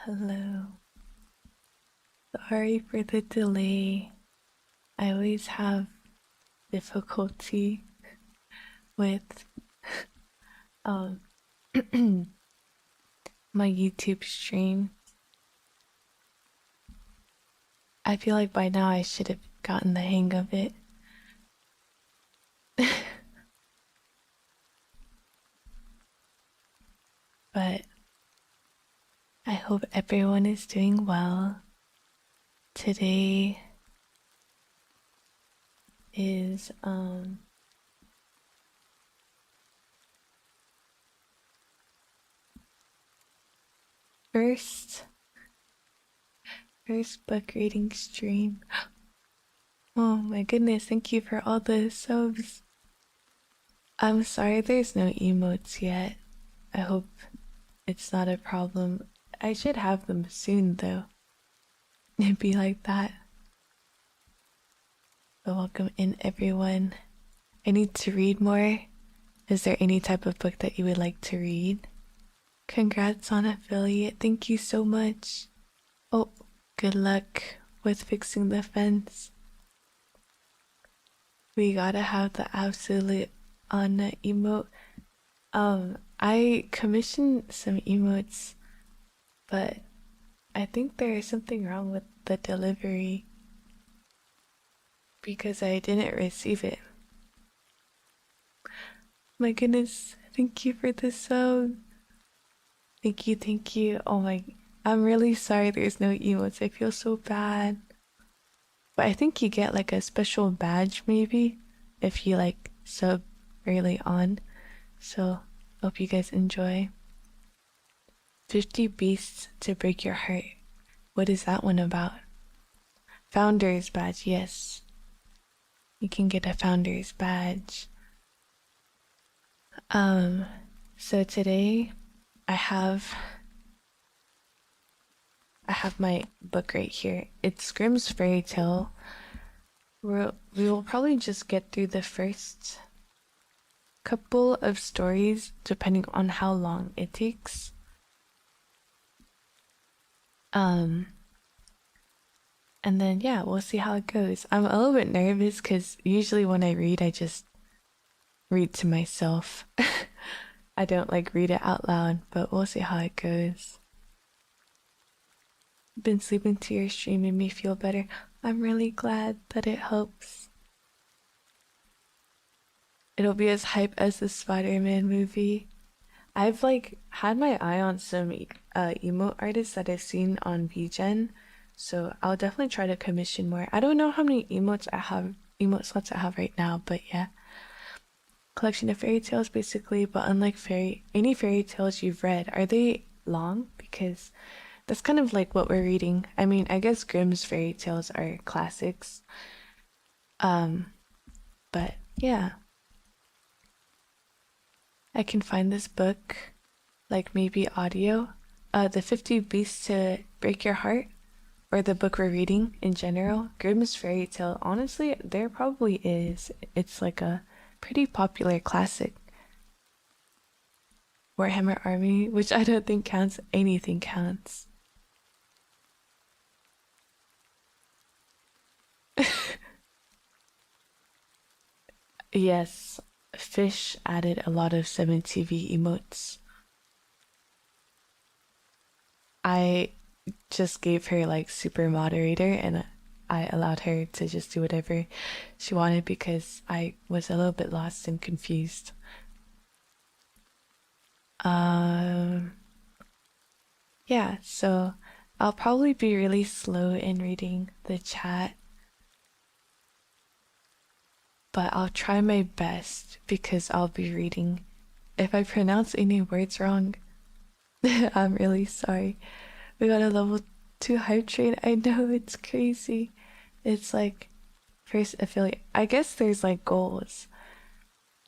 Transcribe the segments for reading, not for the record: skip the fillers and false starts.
Hello. Sorry for the delay. I always have difficulty with um my YouTube stream. I feel like by now I should have gotten the hang of it. But I hope everyone is doing well. Today is first first book reading stream. Oh my goodness, thank you for all the subs. I'm sorry there's no emotes yet. I hope it's not a problem. I should have them soon though. It'd be like that. But welcome in everyone. I need to read more. Is there any type of book that you would like to read? Congrats on affiliate. Thank you so much. Oh, good luck with fixing the fence. We gotta have the absolute on emote. I commissioned some emotes, but I think there is something wrong with the delivery because I didn't receive it. My goodness, thank you for the sub. Thank you, thank you. Oh my, I'm really sorry there's no emotes. I feel so bad. But I think you get like a special badge maybe if you like sub early on. So, hope you guys enjoy. 50 Beasts to Break Your Heart. What is that one about? Founder's badge, yes. You can get a founder's badge. So today I have my book right here. It's Grimm's Fairy Tale. We will probably just get through the first couple of stories depending on how long it takes. And then yeah, we'll see how it goes. I'm a little bit nervous because usually when I read, I just read to myself. I don't like read it out loud, but we'll see how it goes. Been sleeping to your stream made me feel better. I'm really glad that it helps. It'll be as hype as the Spider-Man movie. I've like had my eye on some emote artists that I've seen on VGen, so I'll definitely try to commission more. I don't know how many emote slots I have right now, but yeah. Collection of fairy tales basically, but unlike any fairy tales you've read, are they long? Because that's kind of like what we're reading. I mean, I guess Grimm's fairy tales are classics. But yeah. I can find this book, like maybe audio. The 50 Beasts to Break Your Heart, or the book we're reading in general. Grimm's fairy tale, honestly, there probably is. It's like a pretty popular classic. Warhammer Army, which I don't think counts. Anything counts. Yes, Fish added a lot of 7TV emotes. I just gave her like super moderator and I allowed her to just do whatever she wanted because I was a little bit lost and confused. Um, yeah, so I'll probably be really slow in reading the chat, but I'll try my best because I'll be reading. If I pronounce any words wrong, I'm really sorry. We got a level 2 hype train. I know it's crazy. It's like first affiliate. I guess there's like goals.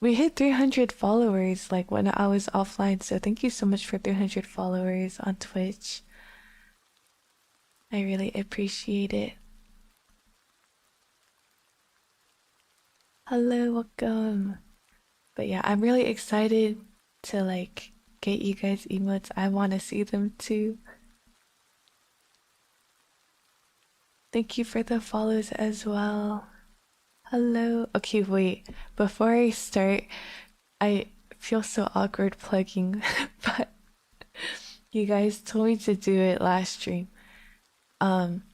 We hit 300 followers like when I was offline, so thank you so much for 300 followers on Twitch. I really appreciate it. Hello, welcome. But yeah, I'm really excited to like get you guys emotes. I want to see them too. Thank you for the follows as well. Hello. Okay, wait. Before I start, I feel so awkward plugging, but you guys told me to do it last stream. Um,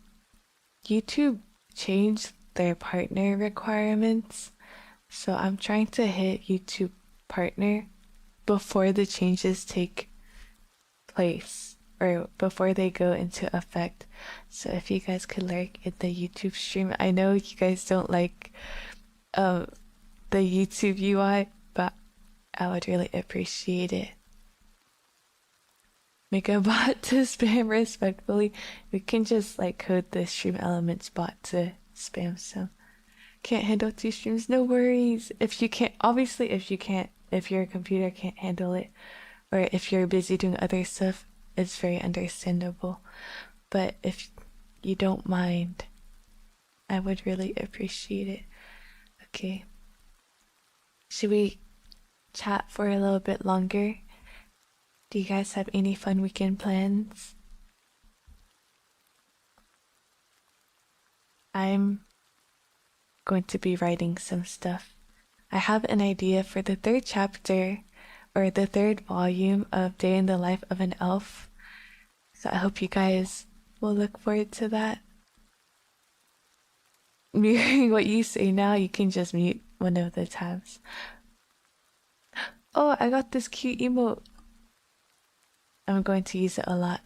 YouTube changed their partner requirements, so I'm trying to hit YouTube partner before the changes take place or before they go into effect. So if you guys could lurk in the YouTube stream, I know you guys don't like um the YouTube UI, but I would really appreciate it. Make a bot to spam respectfully. We can just like code the stream elements bot to spam some. Can't handle two streams, no worries. If you can't, obviously, if your computer can't handle it, or if you're busy doing other stuff, it's very understandable. But if you don't mind, I would really appreciate it. Okay. Should we chat for a little bit longer? Do you guys have any fun weekend plans? I'm going to be writing some stuff. I have an idea for the third chapter or the third volume of Day in the Life of an Elf. So I hope you guys will look forward to that. Mirroring what you say now, you can just mute one of the tabs. Oh, I got this cute emote. I'm going to use it a lot.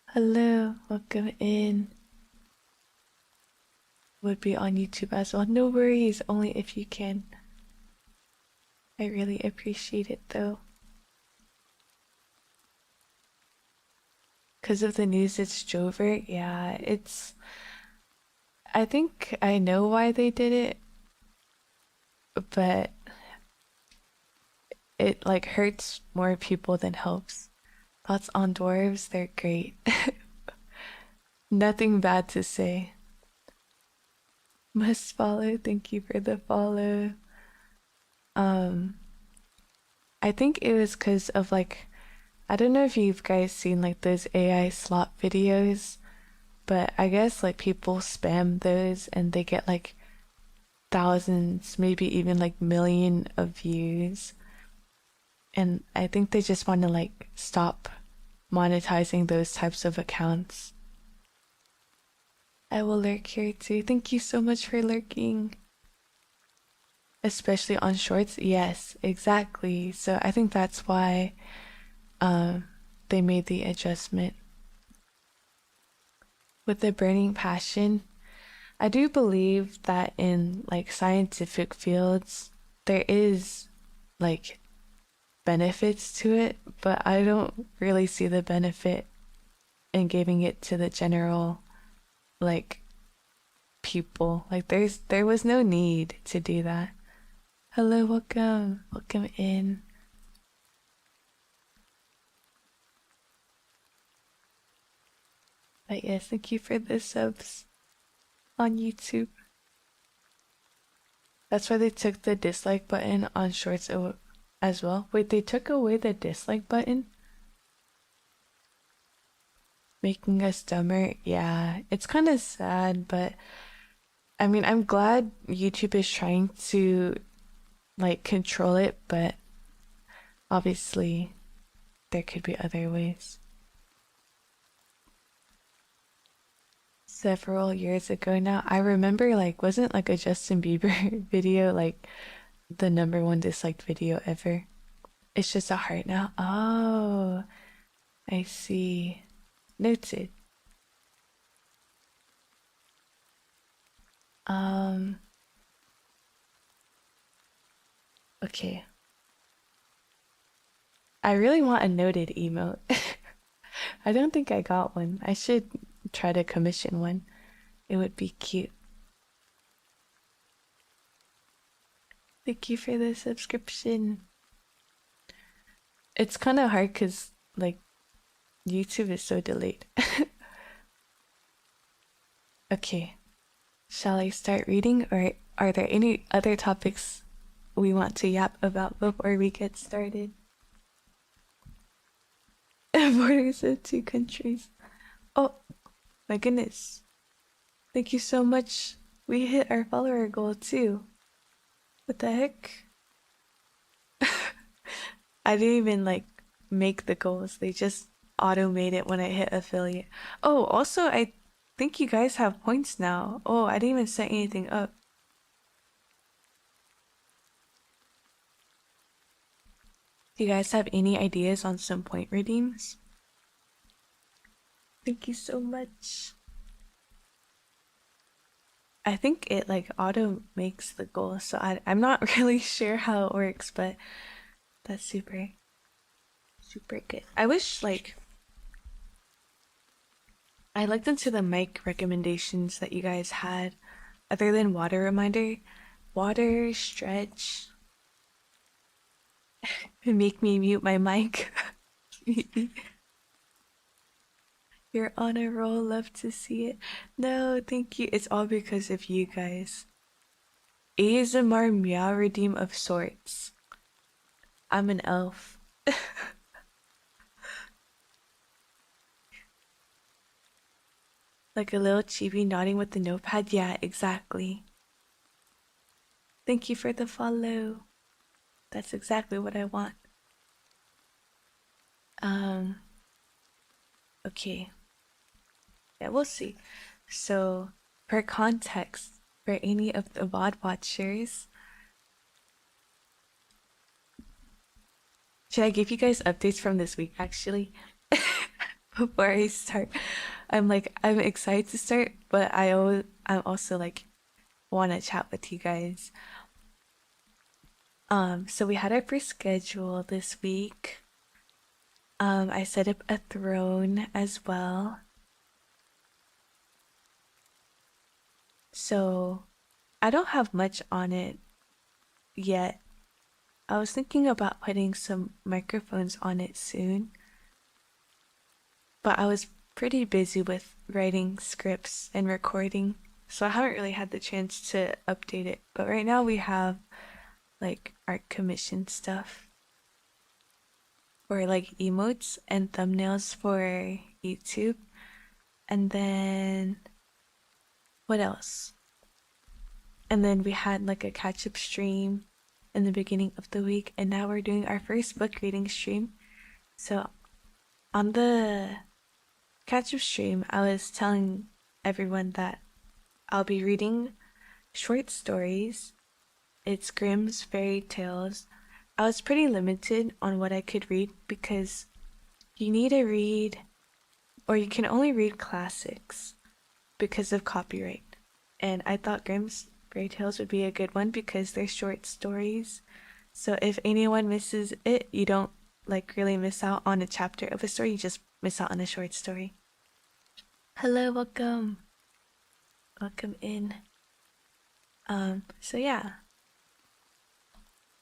Hello, welcome in. Would be on YouTube as well. No worries, only if you can. I really appreciate it though. Because of the news it's Jover, yeah, it's... I think I know why they did it, but it like hurts more people than helps. Thoughts on dwarves, they're great. Nothing bad to say. Must follow, thank you for the follow. I think it was because of like, I don't know if you've guys seen like those AI slot videos, but I guess like people spam those and they get like thousands, maybe even like million of views. And I think they just want to like stop monetizing those types of accounts. I will lurk here too. Thank you so much for lurking. Especially on shorts. Yes, exactly. So I think that's why they made the adjustment. With the burning passion, I do believe that in like scientific fields there is like benefits to it, but I don't really see the benefit in giving it to the general like people. Like there was no need to do that. Hello, welcome. Welcome in. But yes, thank you for the subs on YouTube. That's why they took the dislike button on shorts as well. Wait, they took away the dislike button? Making us dumber? Yeah, it's kind of sad, but I mean, I'm glad YouTube is trying to like control it, but obviously there could be other ways. Several years ago now, I remember like wasn't like a Justin Bieber video like the number one disliked video ever? It's just a heart now. Oh, I see. Noted. Um, okay. I really want a noted emote. I don't think I got one. I should try to commission one. It would be cute. Thank you for the subscription. It's kind of hard because, like, YouTube is so delayed. Okay. Shall I start reading, or are there any other topics we want to yap about before we get started? Borders of two countries. Oh, my goodness. Thank you so much. We hit our follower goal too. What the heck? I didn't even like make the goals. They just auto made it when I hit affiliate. Oh, also I think you guys have points now. Oh, I didn't even set anything up. Do you guys have any ideas on some point redeems? Thank you so much. I think it like auto makes the goal, so I'm not really sure how it works, but that's super, super good. I wish like I looked into the mic recommendations that you guys had, other than water reminder, water, stretch, and make me mute my mic. You're on a roll, love to see it. No, thank you. It's all because of you guys. ASMR meow redeem of sorts. I'm an elf. Like a little chibi nodding with the notepad. Yeah, exactly. Thank you for the follow. That's exactly what I want. Um, okay. Yeah, we'll see. So, for context, for any of the VOD watchers, should I give you guys updates from this week actually? Before I start. I'm excited to start, but I'm also like want to chat with you guys. So we had our first schedule this week. I set up a throne as well. So I don't have much on it yet. I was thinking about putting some microphones on it soon, but I was pretty busy with writing scripts and recording, so I haven't really had the chance to update it. But right now we have like art commission stuff or like emotes and thumbnails for YouTube. And then what else? And then we had like a catch up stream in the beginning of the week, and now we're doing our first book reading stream. So on the catch up stream, I was telling everyone that I'll be reading short stories. It's Grimm's fairy tales. I was pretty limited on what I could read because you need to read, or you can only read classics because of copyright. And I thought Grimm's fairy tales would be a good one because they're short stories. So if anyone misses it, you don't like really miss out on a chapter of a story, you just miss out on a short story. Hello, welcome. Welcome in. So yeah.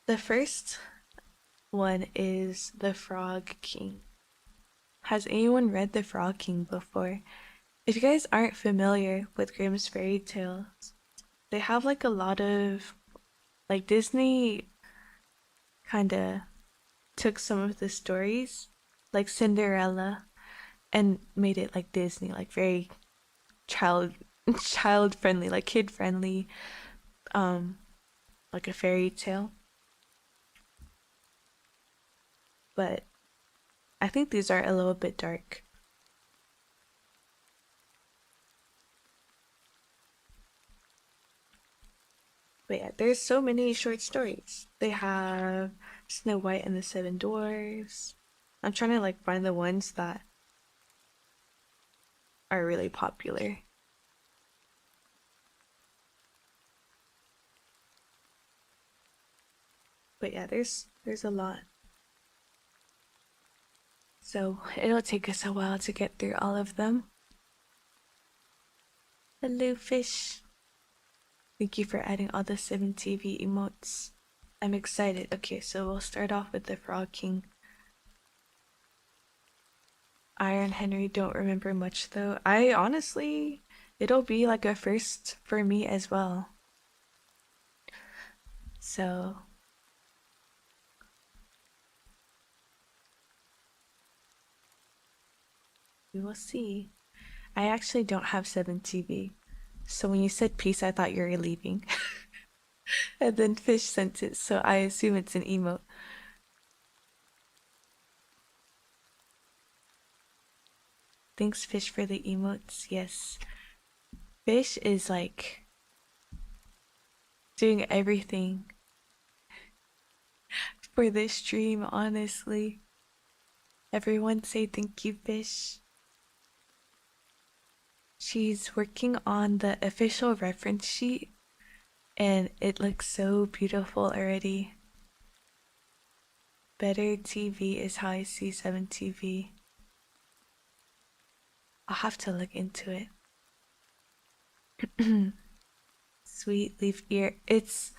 The first one is The Frog King. Has anyone read The Frog King before? If you guys aren't familiar with Grimm's fairy tales, they have like a lot of like Disney kind of took some of the stories like Cinderella and made it like Disney, like very child child friendly, like kid friendly, um like a fairy tale. But I think these are a little bit dark. But yeah, there's so many short stories. They have Snow White and the Seven Dwarfs. I'm trying to like find the ones that are really popular. But yeah, there's a lot. So it'll take us a while to get through all of them. Hello, fish. Thank you for adding all the 7TV emotes. I'm excited. Okay, so we'll start off with the Frog King. Iron Henry, don't remember much though. I honestly, it'll be like a first for me as well. So, we will see. I actually don't have 7TV, So when you said peace, I thought you were leaving. And then Fish sent it, so I assume it's an emote. Thanks, Fish, for the emotes. Yes. Fish is like doing everything for this stream, honestly. Everyone say thank you, Fish. She's working on the official reference sheet, and it looks so beautiful already. Better TV is how I see 7TV. I'll have to look into it. Sweet leaf ear. It's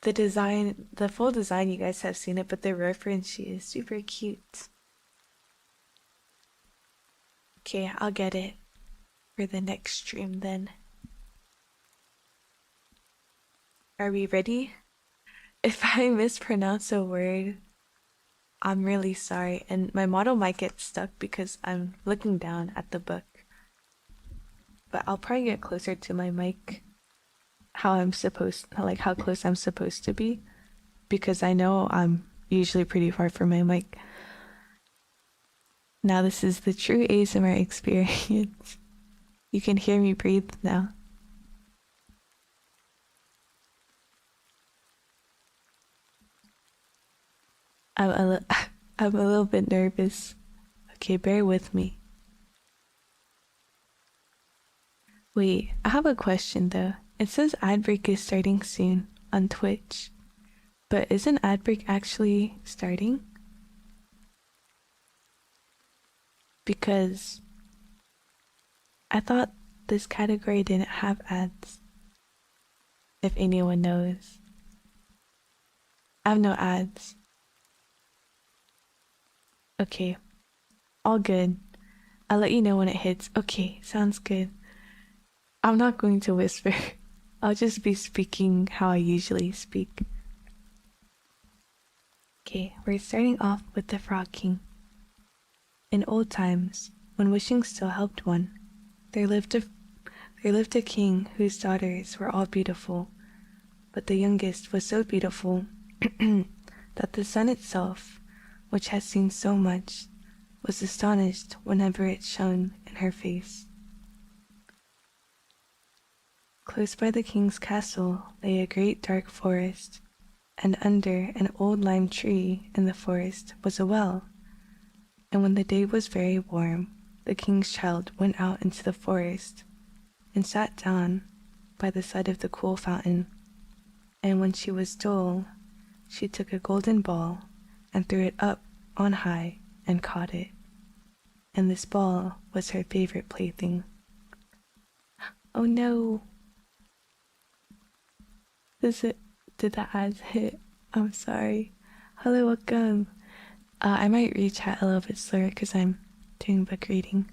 the design, the full design, you guys have seen it, but the reference sheet is super cute. Okay, I'll get it for the next stream then. Are we ready? If I mispronounce a word, I'm really sorry, and my model might get stuck because I'm looking down at the book. But I'll probably get closer to my mic, like how close I'm supposed to be, because I know I'm usually pretty far from my mic. Now this is the true ASMR experience. You can hear me breathe now. I'm I'm a little bit nervous. Okay, bear with me. Wait, I have a question though. It says ad break is starting soon on Twitch, but isn't ad break actually starting? Because I thought this category didn't have ads. If anyone knows. I have no ads. Okay, all good. I'll let you know when it hits. Okay, sounds good. I'm not going to whisper. I'll just be speaking how I usually speak. Okay, we're starting off with the Frog King. In old times, when wishing still helped one, there lived a king whose daughters were all beautiful, but the youngest was so beautiful that the sun itself, which had seen so much, was astonished whenever it shone in her face. Close by the king's castle lay a great dark forest, and under an old lime tree in the forest was a well. And when the day was very warm, the king's child went out into the forest and sat down by the side of the cool fountain. And when she was dull, she took a golden ball and threw it up on high and caught it. And this ball was her favorite plaything. Oh no! Did the ads hit? I'm sorry. Hello, welcome. I might read chat a little bit slower because I'm doing book reading.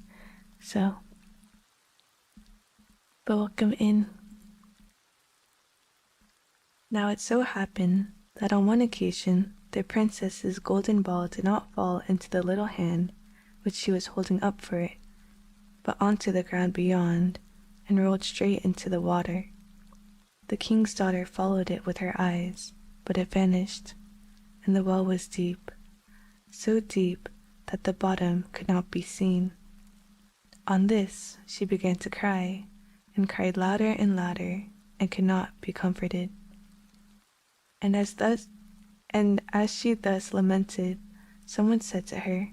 So, but welcome in. Now it so happened that on one occasion the princess's golden ball did not fall into the little hand which she was holding up for it, but onto the ground beyond, and rolled straight into the water. The king's daughter followed it with her eyes, but it vanished, and the well was deep, so deep that the bottom could not be seen. On this she began to cry, and cried louder and louder, and could not be comforted. And as she thus lamented, someone said to her,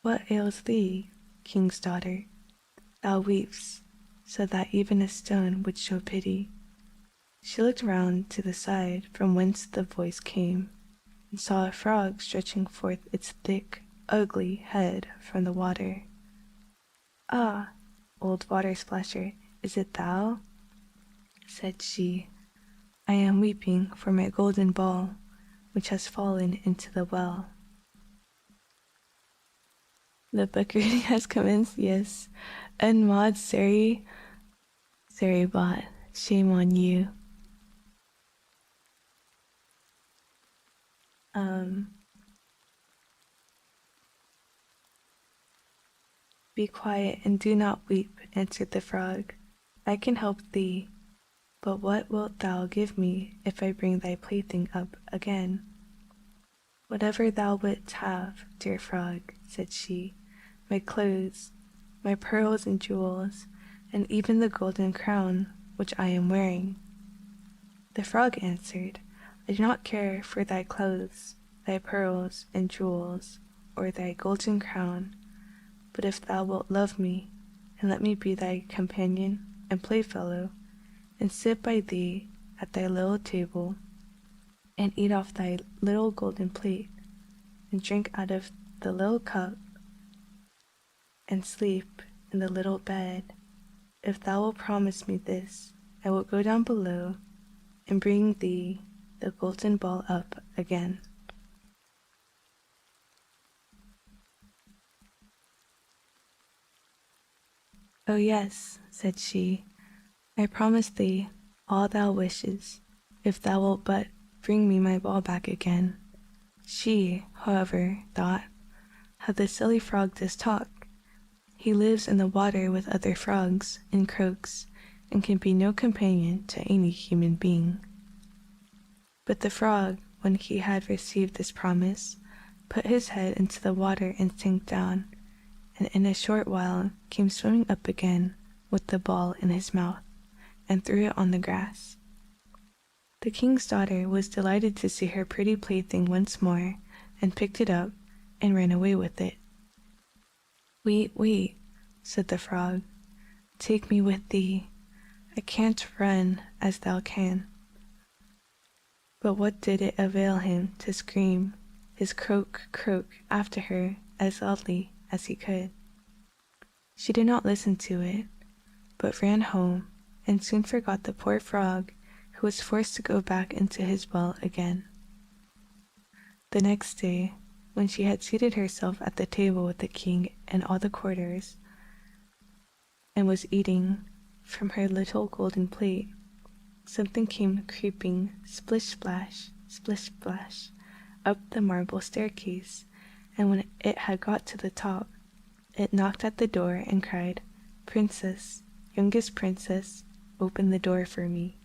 "What ails thee, king's daughter? Thou weepst, so that even a stone would show pity." She looked round to the side from whence the voice came, and saw a frog stretching forth its thick, ugly head from the water. "Ah, old water splasher, is it thou?" said she. "I am weeping for my golden ball, which has fallen into the well." The book reading has commenced, yes. Unmod Sari bot, shame on you. "Be quiet and do not weep," answered the frog. I can help thee, but what wilt thou give me if I bring thy plaything up again? Whatever thou wouldst have, dear frog, said she, my clothes, my pearls and jewels, and even the golden crown which I am wearing. The frog answered, I do not care for thy clothes, thy pearls and jewels, or thy golden crown, but if thou wilt love me, and let me be thy companion and playfellow, and sit by thee at thy little table, and eat off thy little golden plate, and drink out of the little cup, and sleep in the little bed, if thou wilt promise me this, I will go down below and bring thee the golden ball up again. Oh yes, said she, I promise thee all thou wishes, if thou wilt but bring me my ball back again. She, however, thought, how the silly frog does talk. He lives in the water with other frogs and croaks, and can be no companion to any human being. But the frog, when he had received this promise, put his head into the water and sank down, and in a short while came swimming up again with the ball in his mouth, and threw it on the grass. The king's daughter was delighted to see her pretty plaything once more, and picked it up and ran away with it. Wait, wait, said the frog, take me with thee. I can't run as thou can. But what did it avail him to scream his croak, croak after her as loudly as he could? She did not listen to it, but ran home, and soon forgot the poor frog, who was forced to go back into his well again. The next day, when she had seated herself at the table with the king and all the courtiers, and was eating from her little golden plate, something came creeping splish-splash, splish-splash, up the marble staircase, and when it had got to the top, it knocked at the door and cried, Princess, youngest princess, open the door for me.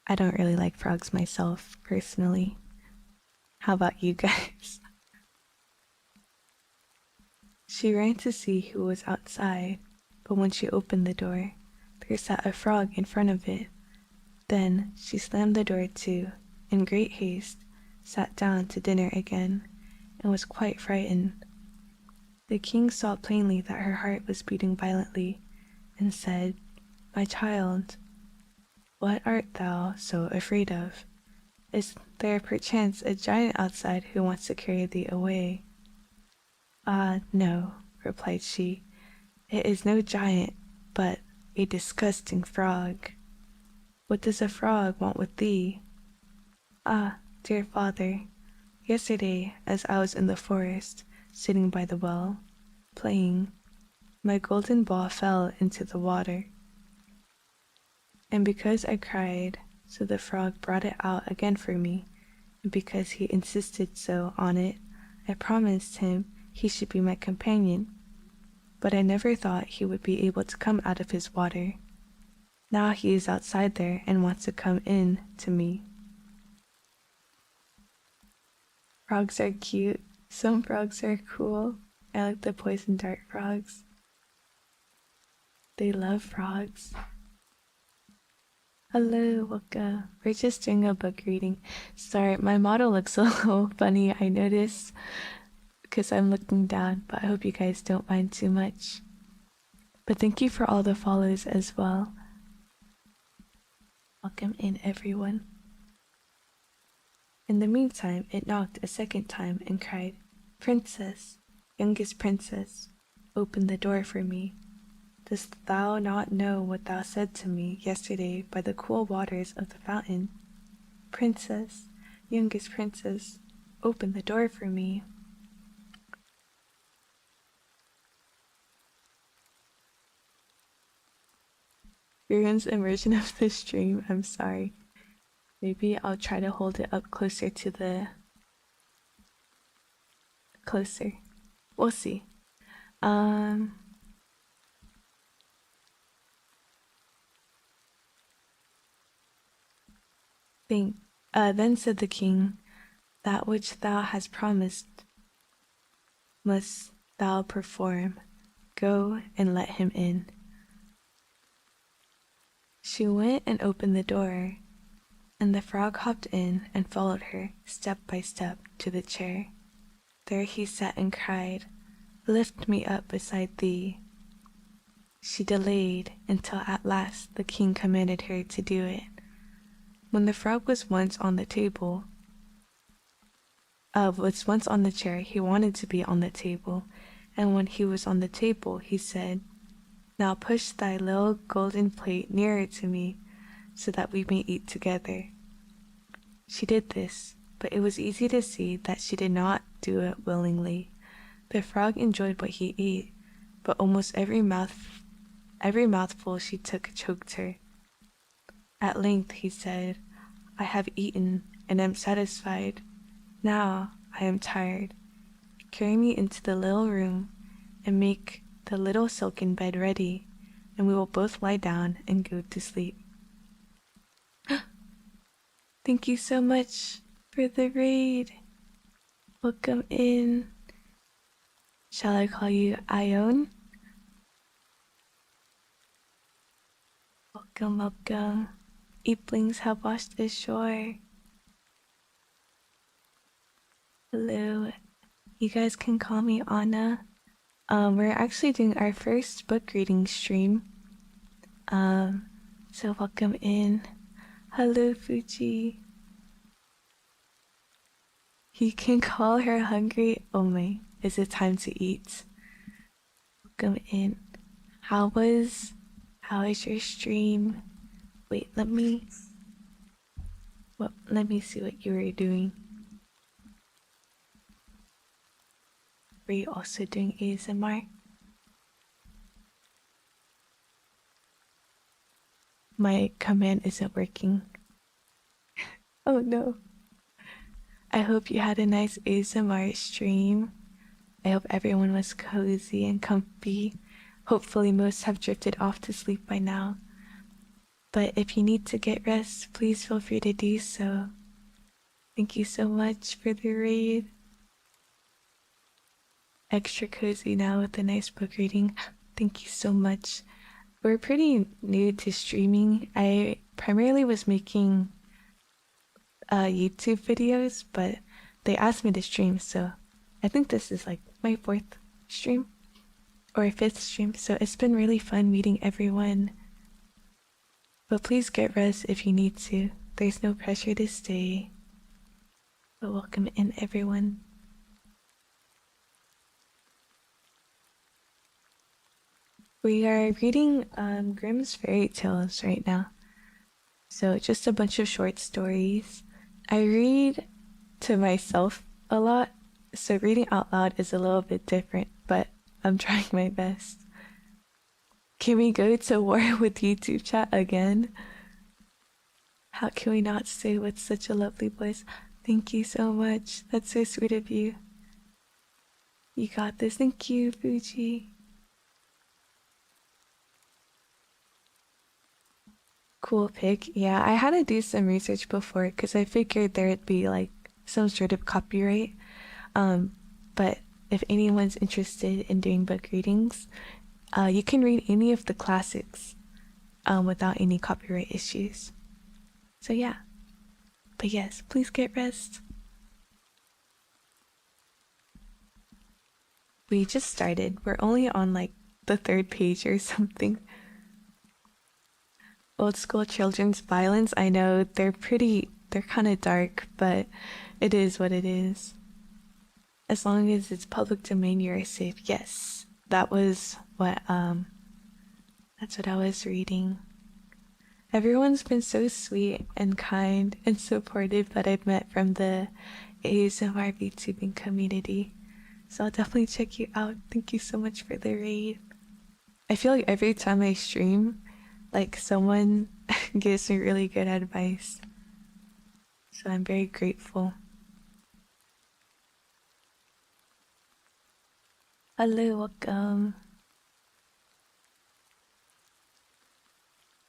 I don't really like frogs myself, personally. How about you guys? She ran to see who was outside, but when she opened the door, there sat a frog in front of it. Then she slammed the door to, in great haste, sat down to dinner again, and was quite frightened. The king saw plainly that her heart was beating violently, and said, My child, what art thou so afraid of? Is there perchance a giant outside who wants to carry thee away? Ah, no, replied she, it is no giant, but a disgusting frog. What does a frog want with thee? Ah, dear father, yesterday, as I was in the forest, sitting by the well, playing, my golden ball fell into the water. And because I cried, so the frog brought it out again for me, and because he insisted so on it, I promised him he should be my companion. But I never thought he would be able to come out of his water. Now he is outside there and wants to come in to me. Frogs are cute. Some frogs are cool. I like the poison dart frogs. They love frogs. Hello, Waka. We're just doing a book reading. Sorry, my model looks a little funny, I noticed, because I'm looking down, but I hope you guys don't mind too much. But thank you for all the follows as well. Welcome in, everyone. In the meantime, it knocked a second time and cried, Princess, youngest princess, open the door for me. Dost thou not know what thou said to me yesterday by the cool waters of the fountain? Princess, youngest princess, open the door for me. Ruin's immersion of the stream, I'm sorry. Maybe I'll try to hold it up closer to the... closer. We'll see. Um, think. Then said the king, that which thou hast promised must thou perform. Go and let him in. She went and opened the door, and the frog hopped in and followed her, step by step, to the chair. There he sat and cried, lift me up beside thee. She delayed until at last the king commanded her to do it. When the frog was once on the chair, he wanted to be on the table, and when he was on the table, he said, now push thy little golden plate nearer to me, so that we may eat together. She did this, but it was easy to see that she did not do it willingly. The frog enjoyed what he ate, but almost every mouthful she took choked her. At length he said, I have eaten and am satisfied. Now I am tired. Carry me into the little room and make the little silken bed ready, and we will both lie down and go to sleep. Thank you so much for the raid. Welcome in. Shall I call you Ione? Welcome, welcome. Eaplings have washed ashore. Hello. You guys can call me Anna. We're actually doing our first book reading stream. So welcome in. Hello, Fuji. You can call her hungry. Oh my, is it time to eat? Welcome in. How was your stream? Wait, let me see what you were doing. Were you also doing ASMR? My command isn't working. Oh no. I hope you had a nice ASMR stream. I hope everyone was cozy and comfy. Hopefully most have drifted off to sleep by now. But if you need to get rest, please feel free to do so. Thank you so much for the raid. Extra cozy now with a nice book reading. Thank you so much. We're pretty new to streaming. I primarily was making YouTube videos, but they asked me to stream, so I think this is like my 4th stream or 5th stream, so it's been really fun meeting everyone. But please get rest if you need to. There's no pressure to stay. But welcome in, everyone. We are reading Grimm's fairy tales right now. So just a bunch of short stories. I read to myself a lot, so reading out loud is a little bit different, but I'm trying my best. Can we go to war with YouTube chat again? How can we not say with such a lovely voice? Thank you so much. That's so sweet of you. You got this. Thank you, Fuji. Cool pick. Yeah, I had to do some research before because I figured there'd be like some sort of copyright. But if anyone's interested in doing book readings, you can read any of the classics without any copyright issues. So yeah. But yes, please get rest. We just started. We're only on like the 3rd page or something. Old school children's violence, I know they're kind of dark, but it is what it is. As long as it's public domain, you're safe. Yes, that's what I was reading. Everyone's been so sweet and kind and supportive that I've met from the ASMR VTubing community. So I'll definitely check you out. Thank you so much for the raid. I feel like every time I stream, like someone gives me really good advice. So I'm very grateful. Hello, welcome.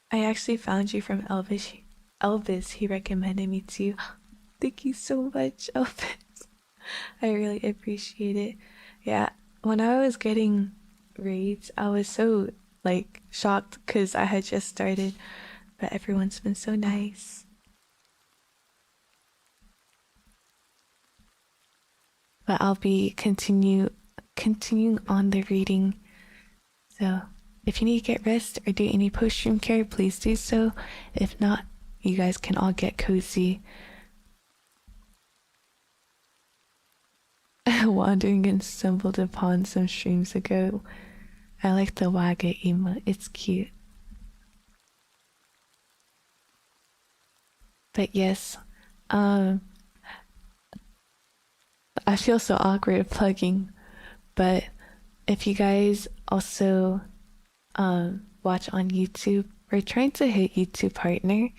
I actually found you from Elvis. Elvis, he recommended me to. Thank you so much, Elvis. I really appreciate it. Yeah, when I was getting raids, I was so like shocked because I had just started, but everyone's been so nice. But I'll be continuing on the reading. So if you need to get rest or do any post stream care, please do so. If not, you guys can all get cozy. Wandering and stumbled upon some streams ago. I like the Waga emote, it's cute. But yes, I feel so awkward plugging, but if you guys also watch on YouTube, we're trying to hit YouTube partner,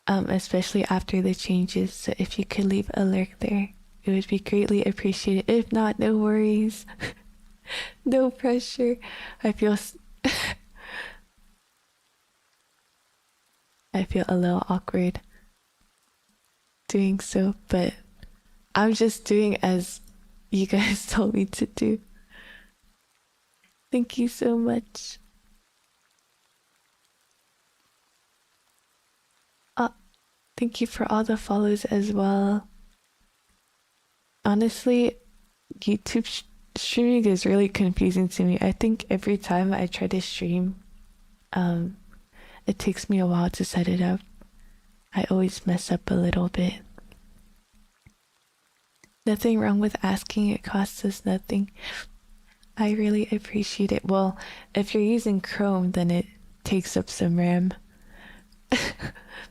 especially after the changes. So if you could leave a lurk there, it would be greatly appreciated. If not, no worries. No pressure. I feel I feel a little awkward doing so, but I'm just doing as you guys told me to do. Thank you so much. Thank you for all the follows as well. Honestly, YouTube streaming is really confusing to me. I think every time I try to stream, it takes me a while to set it up. I always mess up a little bit. Nothing wrong with asking, it costs us nothing. I really appreciate it. Well, if you're using Chrome, then it takes up some RAM.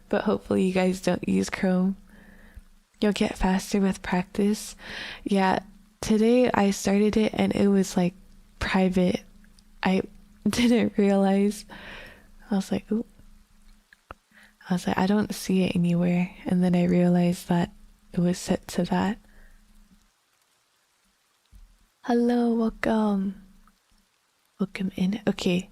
But hopefully you guys don't use Chrome. You'll get faster with practice. Yeah, today I started it and it was like private. I didn't realize. I was like, ooh. I don't see it anywhere. And then I realized that it was set to that. Hello, welcome. Welcome in. Okay.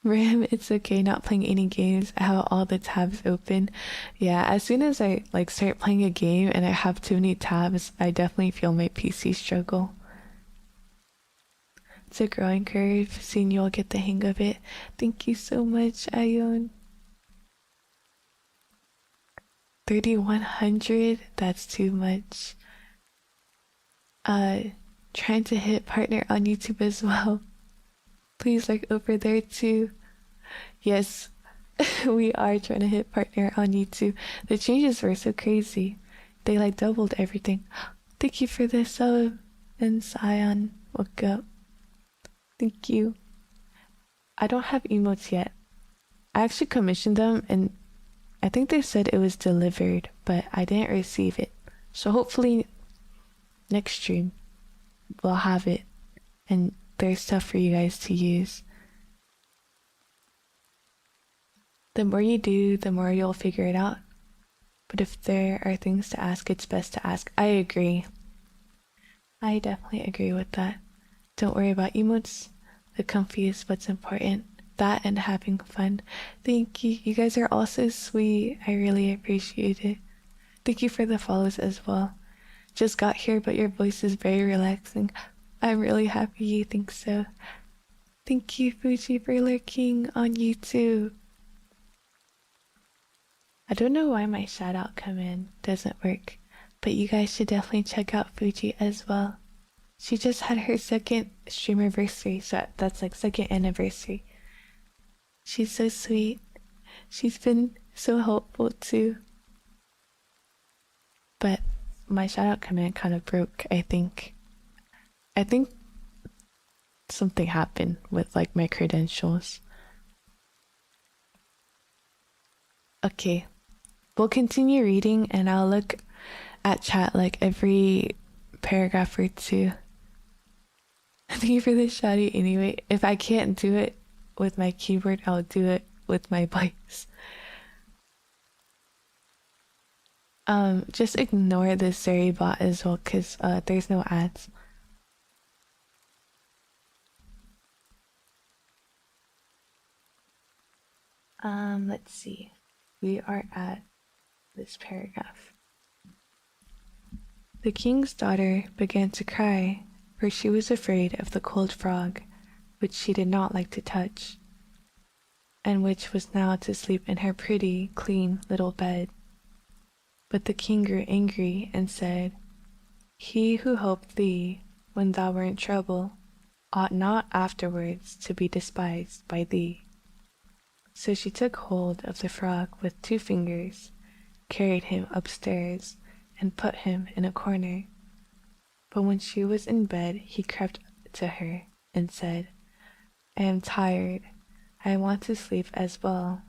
Ram, it's okay not playing any games. I have all the tabs open. Yeah, as soon as I like start playing a game and I have too many tabs, I definitely feel my PC struggle. It's a growing curve. Soon you'll get the hang of it. Thank you so much, Ayon. 3,100? That's too much. Trying to hit partner on YouTube as well. Please like over there too. Yes, we are trying to hit partner on YouTube. The changes were so crazy. They like doubled everything. Thank you for the sub and Sion. Woke up. Thank you. I don't have emotes yet. I actually commissioned them and I think they said it was delivered, but I didn't receive it. So hopefully next stream we'll have it and there's stuff for you guys to use. The more you do, the more you'll figure it out. But if there are things to ask, it's best to ask. I agree. I definitely agree with that. Don't worry about emotes. The comfy is what's important. That and having fun. Thank you. You guys are all so sweet. I really appreciate it. Thank you for the follows as well. Just got here, but your voice is very relaxing. I'm really happy you think so. Thank you, Fuji, for lurking on YouTube. I don't know why my shout out command doesn't work, but you guys should definitely check out Fuji as well. She just had her second stream anniversary, so that's like second anniversary. She's so sweet. She's been so helpful too. But my shout out command kind of broke, I think. I think something happened with like my credentials. Okay. We'll continue reading and I'll look at chat like every paragraph or two. Thank you for the shouty anyway. If I can't do it with my keyboard, I'll do it with my voice. Just ignore the Siri bot as well because there's no ads. Let's see. We are at this paragraph. The king's daughter began to cry, for she was afraid of the cold frog, which she did not like to touch, and which was now to sleep in her pretty, clean little bed. But the king grew angry and said, "He who helped thee when thou wert in trouble ought not afterwards to be despised by thee." So she took hold of the frog with 2 fingers, carried him upstairs, and put him in a corner. But when she was in bed, he crept to her and said, "I am tired. I want to sleep as well.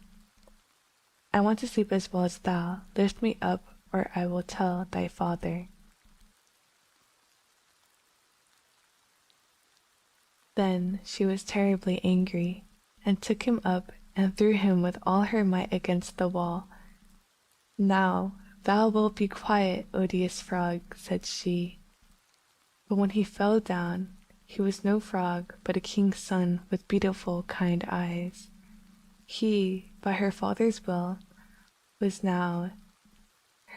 I want to sleep as well as thou. Lift me up, or I will tell thy father." Then she was terribly angry, and took him up and threw him with all her might against the wall. "Now thou wilt be quiet, odious frog," said she. But when he fell down, he was no frog, but a king's son with beautiful, kind eyes. He, by her father's will, was now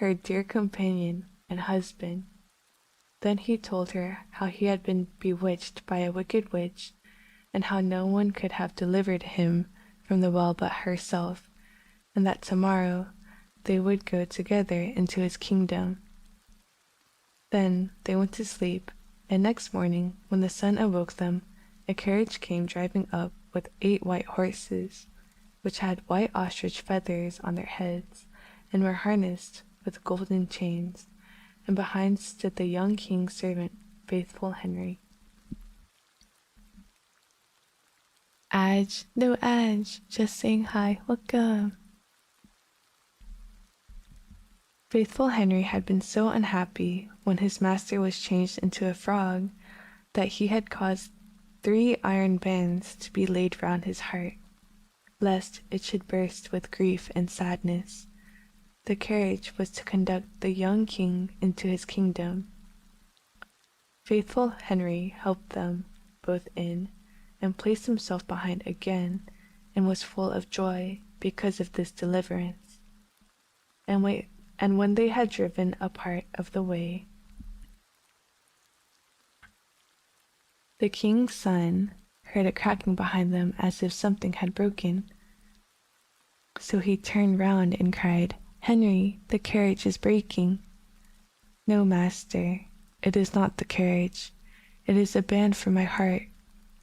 her dear companion and husband. Then he told her how he had been bewitched by a wicked witch, and how no one could have delivered him from the well but herself, and that tomorrow they would go together into his kingdom. Then they went to sleep, and next morning, when the sun awoke them, a carriage came driving up with 8 white horses, which had white ostrich feathers on their heads, and were harnessed with golden chains, and behind stood the young king's servant, faithful Henry. "Adge, no Adge, just saying hi, welcome." Faithful Henry had been so unhappy when his master was changed into a frog that he had caused 3 iron bands to be laid round his heart, lest it should burst with grief and sadness. The carriage was to conduct the young king into his kingdom. Faithful Henry helped them both in, and placed himself behind again, and was full of joy because of this deliverance. And when they had driven a part of the way, the king's son heard a cracking behind them as if something had broken. So he turned round and cried, "Henry, the carriage is breaking." "No, master, it is not the carriage. It is a band for my heart,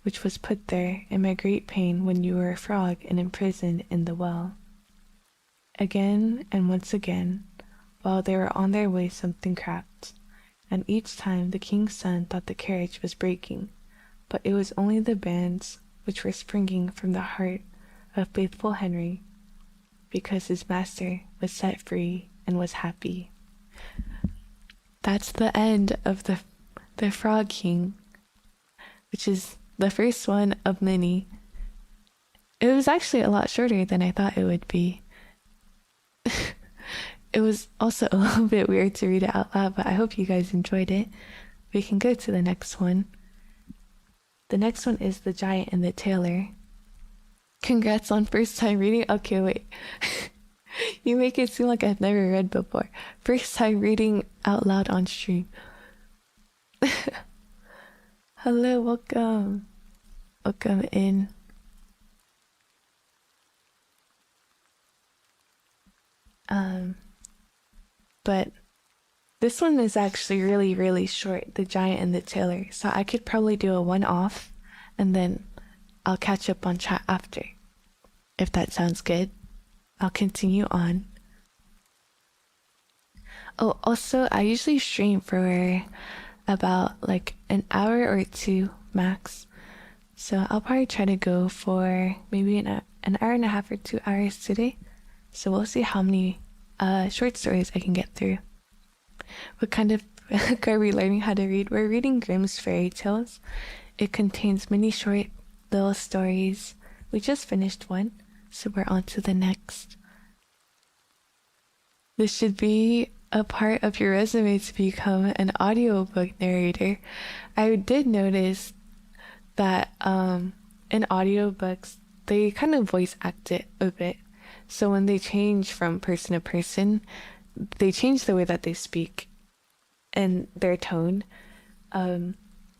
which was put there in my great pain when you were a frog and imprisoned in the well." Again and once again, while they were on their way, something cracked, and each time the king's son thought the carriage was breaking, but it was only the bands which were springing from the heart of faithful Henry, because his master was set free and was happy. That's the end of the Frog King, which is the first one of many. It was actually a lot shorter than I thought it would be. It was also a little bit weird to read it out loud, but I hope you guys enjoyed it. We can go to the next one. The next one is The Giant and the Tailor. Congrats on first time reading. Okay, wait. You make it seem like I've never read before. First time reading out loud on stream. Hello, welcome. Welcome in. But this one is actually really, really short, The Giant and the Tailor. So I could probably do a one-off, and then I'll catch up on chat after. If that sounds good, I'll continue on. Oh, also, I usually stream for about like an hour or 2 max. So I'll probably try to go for maybe an hour and a half or 2 hours today. So we'll see how many short stories I can get through. What kind of book are we learning how to read? We're reading Grimm's Fairy Tales. It contains many short little stories. We just finished one, so we're on to the next. This should be a part of your resume to become an audiobook narrator. I did notice that in audiobooks, they kind of voice act it a bit. So when they change from person to person, they change the way that they speak and their tone. Um,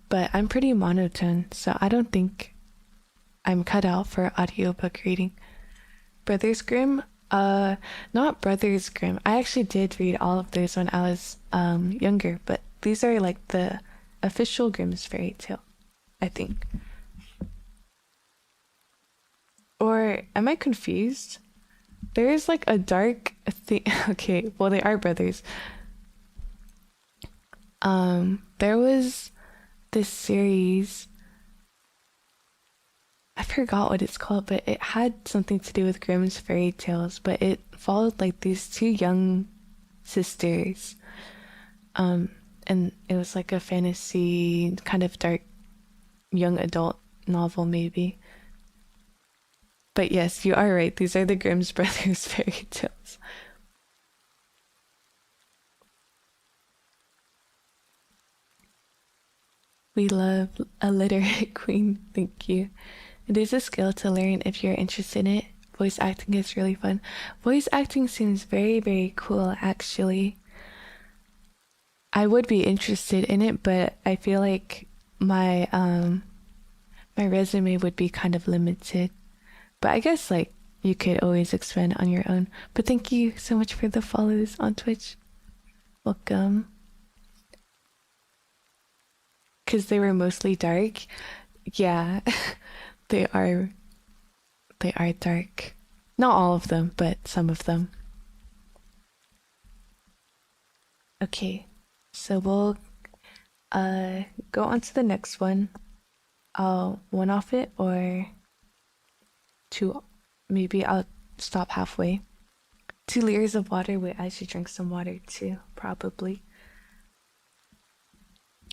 but I'm pretty monotone, so I don't think I'm cut out for audiobook reading. Brothers Grimm, not Brothers Grimm. I actually did read all of those when I was younger, but these are like the official Grimm's fairy tale, I think. Or am I confused? There is like a dark thing. Okay, well they are brothers. There was this series. I forgot what it's called, but it had something to do with Grimm's fairy tales, but it followed like these two young sisters. And it was like a fantasy kind of dark young adult novel maybe. But yes, you are right. These are the Grimm's brothers fairy tales. We love a literate queen. Thank you. It is a skill to learn if you're interested in it. Voice acting is really fun. Voice acting seems very, very cool, actually. I would be interested in it, but I feel like my resume would be kind of limited. But I guess like you could always expand on your own. But thank you so much for the follows on Twitch. Welcome. Because they were mostly dark. Yeah, they are. They are dark. Not all of them, but some of them. Okay, so we'll go on to the next one. I'll one off it or two. Maybe I'll stop halfway. 2 liters of water. Wait, I should drink some water too, probably.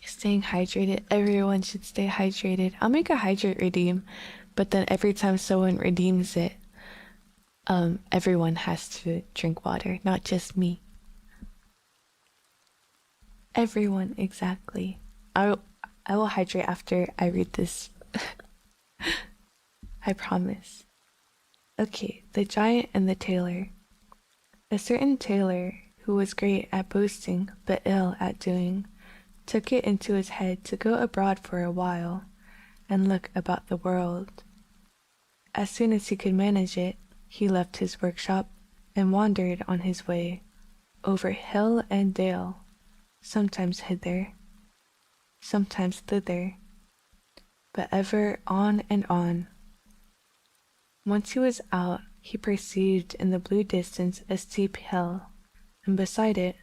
Staying hydrated. Everyone should stay hydrated. I'll make a hydrate redeem, but then every time someone redeems it, everyone has to drink water, not just me. Everyone, exactly. I will hydrate after I read this. I promise. Okay, the giant and the tailor. A certain tailor, who was great at boasting but ill at doing, took it into his head to go abroad for a while and look about the world. As soon as he could manage it, he left his workshop and wandered on his way, over hill and dale, sometimes hither, sometimes thither, but ever on and on. Once he was out, he perceived in the blue distance a steep hill, and beside it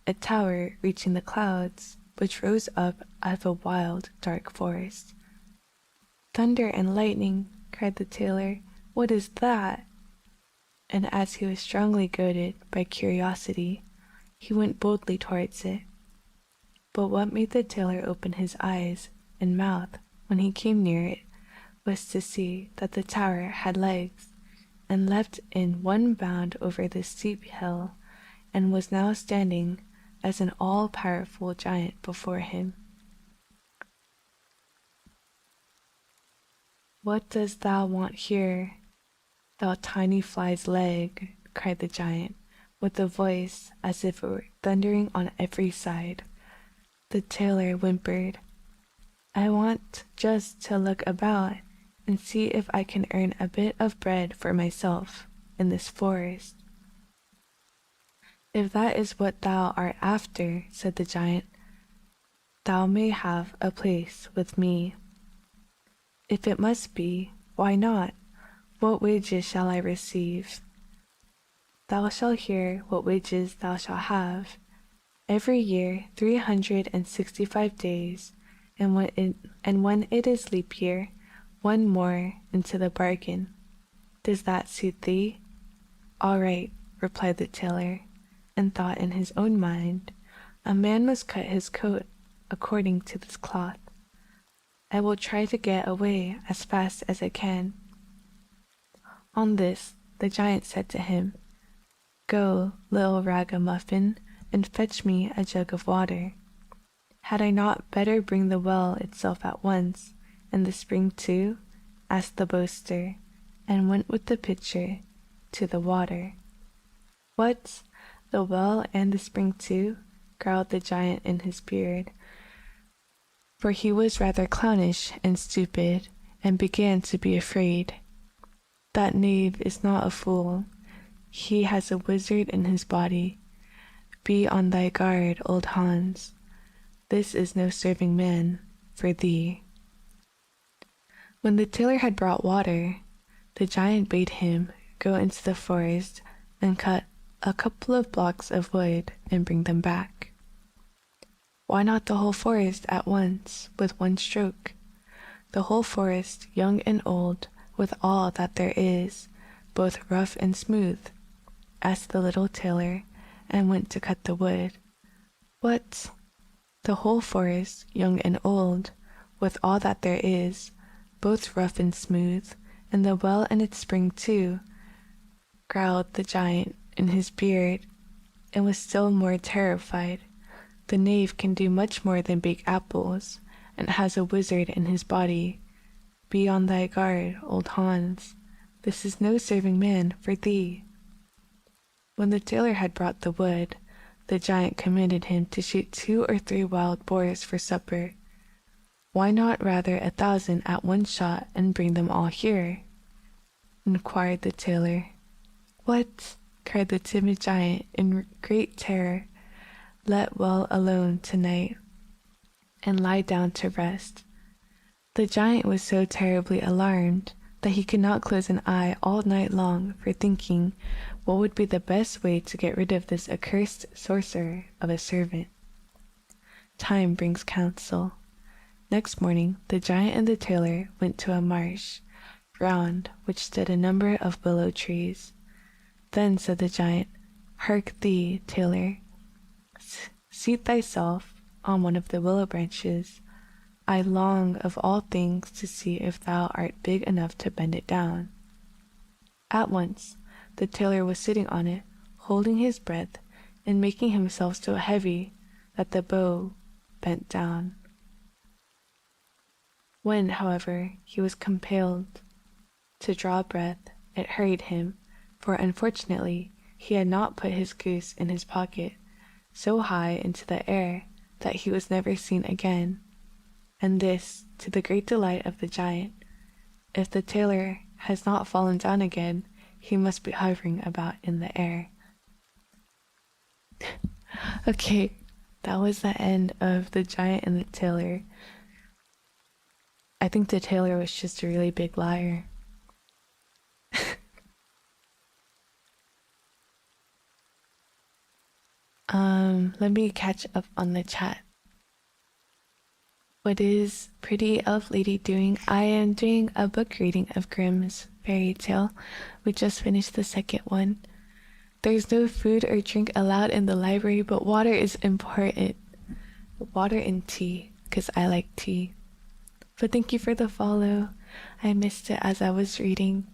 a tower reaching the clouds, which rose up out of a wild, dark forest. "Thunder and lightning!" cried the tailor. "What is that?" And as he was strongly goaded by curiosity, he went boldly towards it. But what made the tailor open his eyes and mouth when he came near it was to see that the tower had legs, and leapt in one bound over the steep hill, and was now standing as an all-powerful giant before him. "What dost thou want here, thou tiny fly's leg?" cried the giant, with a voice as if it were thundering on every side. The tailor whimpered, "I want just to look about and see if I can earn a bit of bread for myself in this forest." "If that is what thou art after," said the giant, "thou may have a place with me." "If it must be, why not? What wages shall I receive?" "Thou shalt hear what wages thou shalt have. Every year 365 days, and when it is leap year, one more into the bargain. Does that suit thee?" "All right," replied the tailor, and thought in his own mind, "A man must cut his coat according to this cloth. I will try to get away as fast as I can." On this, the giant said to him, "Go, little ragamuffin, and fetch me a jug of water." "Had I not better bring the well itself at once, and the spring too?" asked the boaster, and went with the pitcher, to the water. What? The well and the spring too? Growled the giant in his beard, for he was rather clownish and stupid, and began to be afraid. That knave is not a fool. He has a wizard in his body. Be on thy guard, old Hans. This is no serving man for thee. When the tailor had brought water, the giant bade him go into the forest and cut a couple of blocks of wood and bring them back. Why not the whole forest at once, with one stroke? The whole forest, young and old, with all that there is, both rough and smooth, asked the little tailor, and went to cut the wood. What? The whole forest, young and old, with all that there is, both rough and smooth, and the well and its spring too, growled the giant in his beard, and was still more terrified. The knave can do much more than bake apples, and has a wizard in his body. Be on thy guard, old Hans. This is no serving man for thee. When the tailor had brought the wood, the giant commanded him to shoot 2 or 3 wild boars for supper. Why not rather 1,000 at one shot and bring them all here? Inquired the tailor. What? Cried the timid giant in great terror. Let well alone tonight, and lie down to rest. The giant was so terribly alarmed that he could not close an eye all night long for thinking what would be the best way to get rid of this accursed sorcerer of a servant. Time brings counsel. Next morning the giant and the tailor went to a marsh, round which stood a number of willow trees. Then said the giant, Hark thee, tailor, seat thyself on one of the willow branches. I long of all things to see if thou art big enough to bend it down. At once the tailor was sitting on it, holding his breath, and making himself so heavy that the bow bent down. When, however, he was compelled to draw breath, it hurried him, for unfortunately he had not put his goose in his pocket, so high into the air that he was never seen again, and this to the great delight of the giant. If the tailor has not fallen down again, he must be hovering about in the air. Okay, that was the end of The Giant and the Tailor. I think the tailor was just a really big liar. Let me catch up on the chat. What is Pretty Elf Lady doing? I am doing a book reading of Grimm's fairy tale. We just finished the second one. There's no food or drink allowed in the library, but water is important. Water and tea, because I like tea. But thank you for the follow. I missed it as I was reading.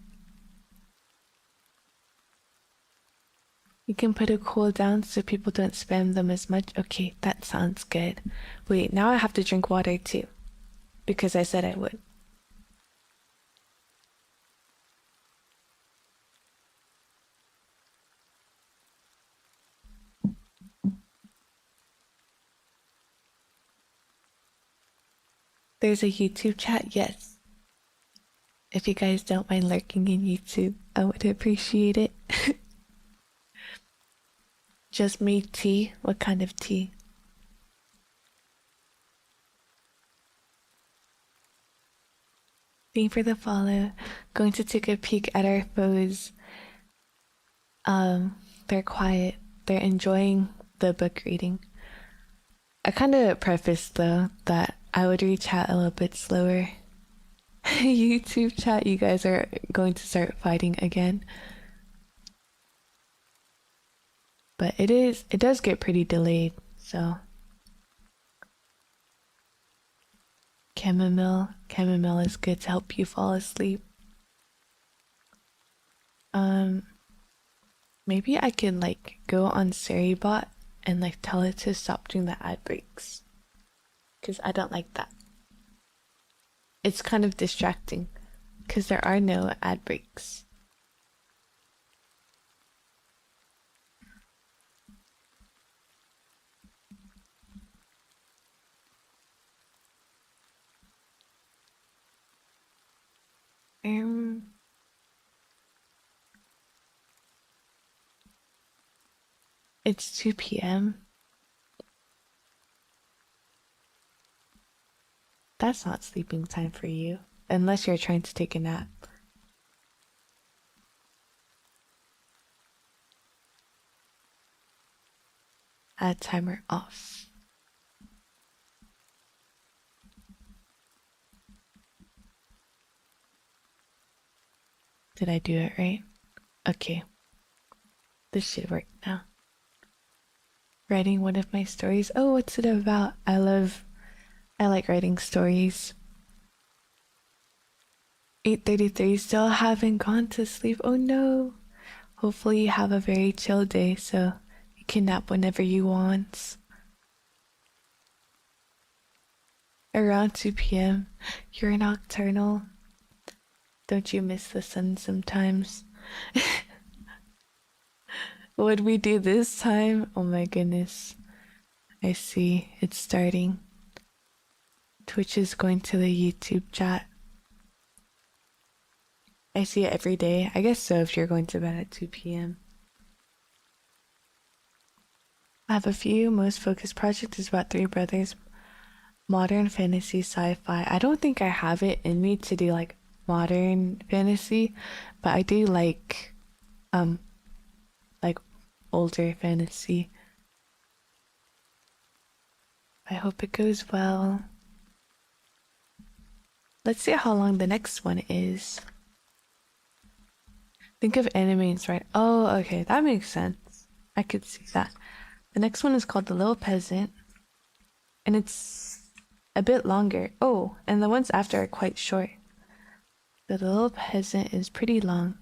You can put a cooldown so people don't spam them as much. Okay, that sounds good. Wait, now I have to drink water too, because I said I would. There's a YouTube chat, yes. If you guys don't mind lurking in YouTube, I would appreciate it. Just made tea? What kind of tea? Thank you for the follow. Going to take a peek at our foes. They're quiet. They're enjoying the book reading. I kind of prefaced though that I would read chat a little bit slower. YouTube chat, you guys are going to start fighting again. But it does get pretty delayed, so. Chamomile is good to help you fall asleep. Maybe I can like go on Seribot and like tell it to stop doing the ad breaks, because I don't like that. It's kind of distracting because there are no ad breaks. Um, it's 2 p.m. That's not sleeping time for you, unless you're trying to take a nap. Add timer off. Did I do it right? Okay, this should work now. Writing one of my stories. Oh, what's it about? I like writing stories. 8:33, still haven't gone to sleep. Oh no. Hopefully you have a very chill day so you can nap whenever you want. Around 2 p.m. You're nocturnal. Don't you miss the sun sometimes? What'd we do this time? Oh my goodness. I see. It's starting. Twitch is going to the YouTube chat. I see it every day. I guess so if you're going to bed at 2 p.m. I have a few. Most focused project is about three brothers. Modern fantasy sci-fi. I don't think I have it in me to do like modern fantasy, but I do um like older fantasy. I hope it goes well. Let's see how long the next one is. Think of animes, right? Oh, okay, that makes sense. I could see that. The next one is called The Little Peasant, and it's a bit longer. Oh, and the ones after are quite short. The Little Peasant is pretty long.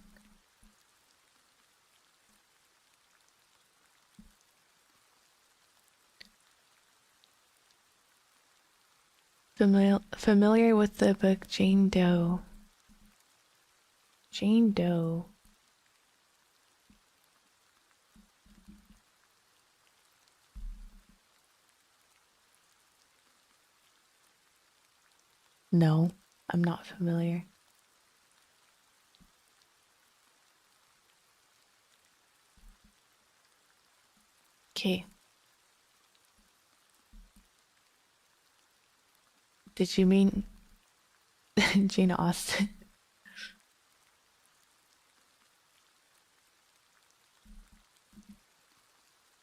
Familiar with the book Jane Doe. Jane Doe. No, I'm not familiar. Okay. Did you mean Jane Austen?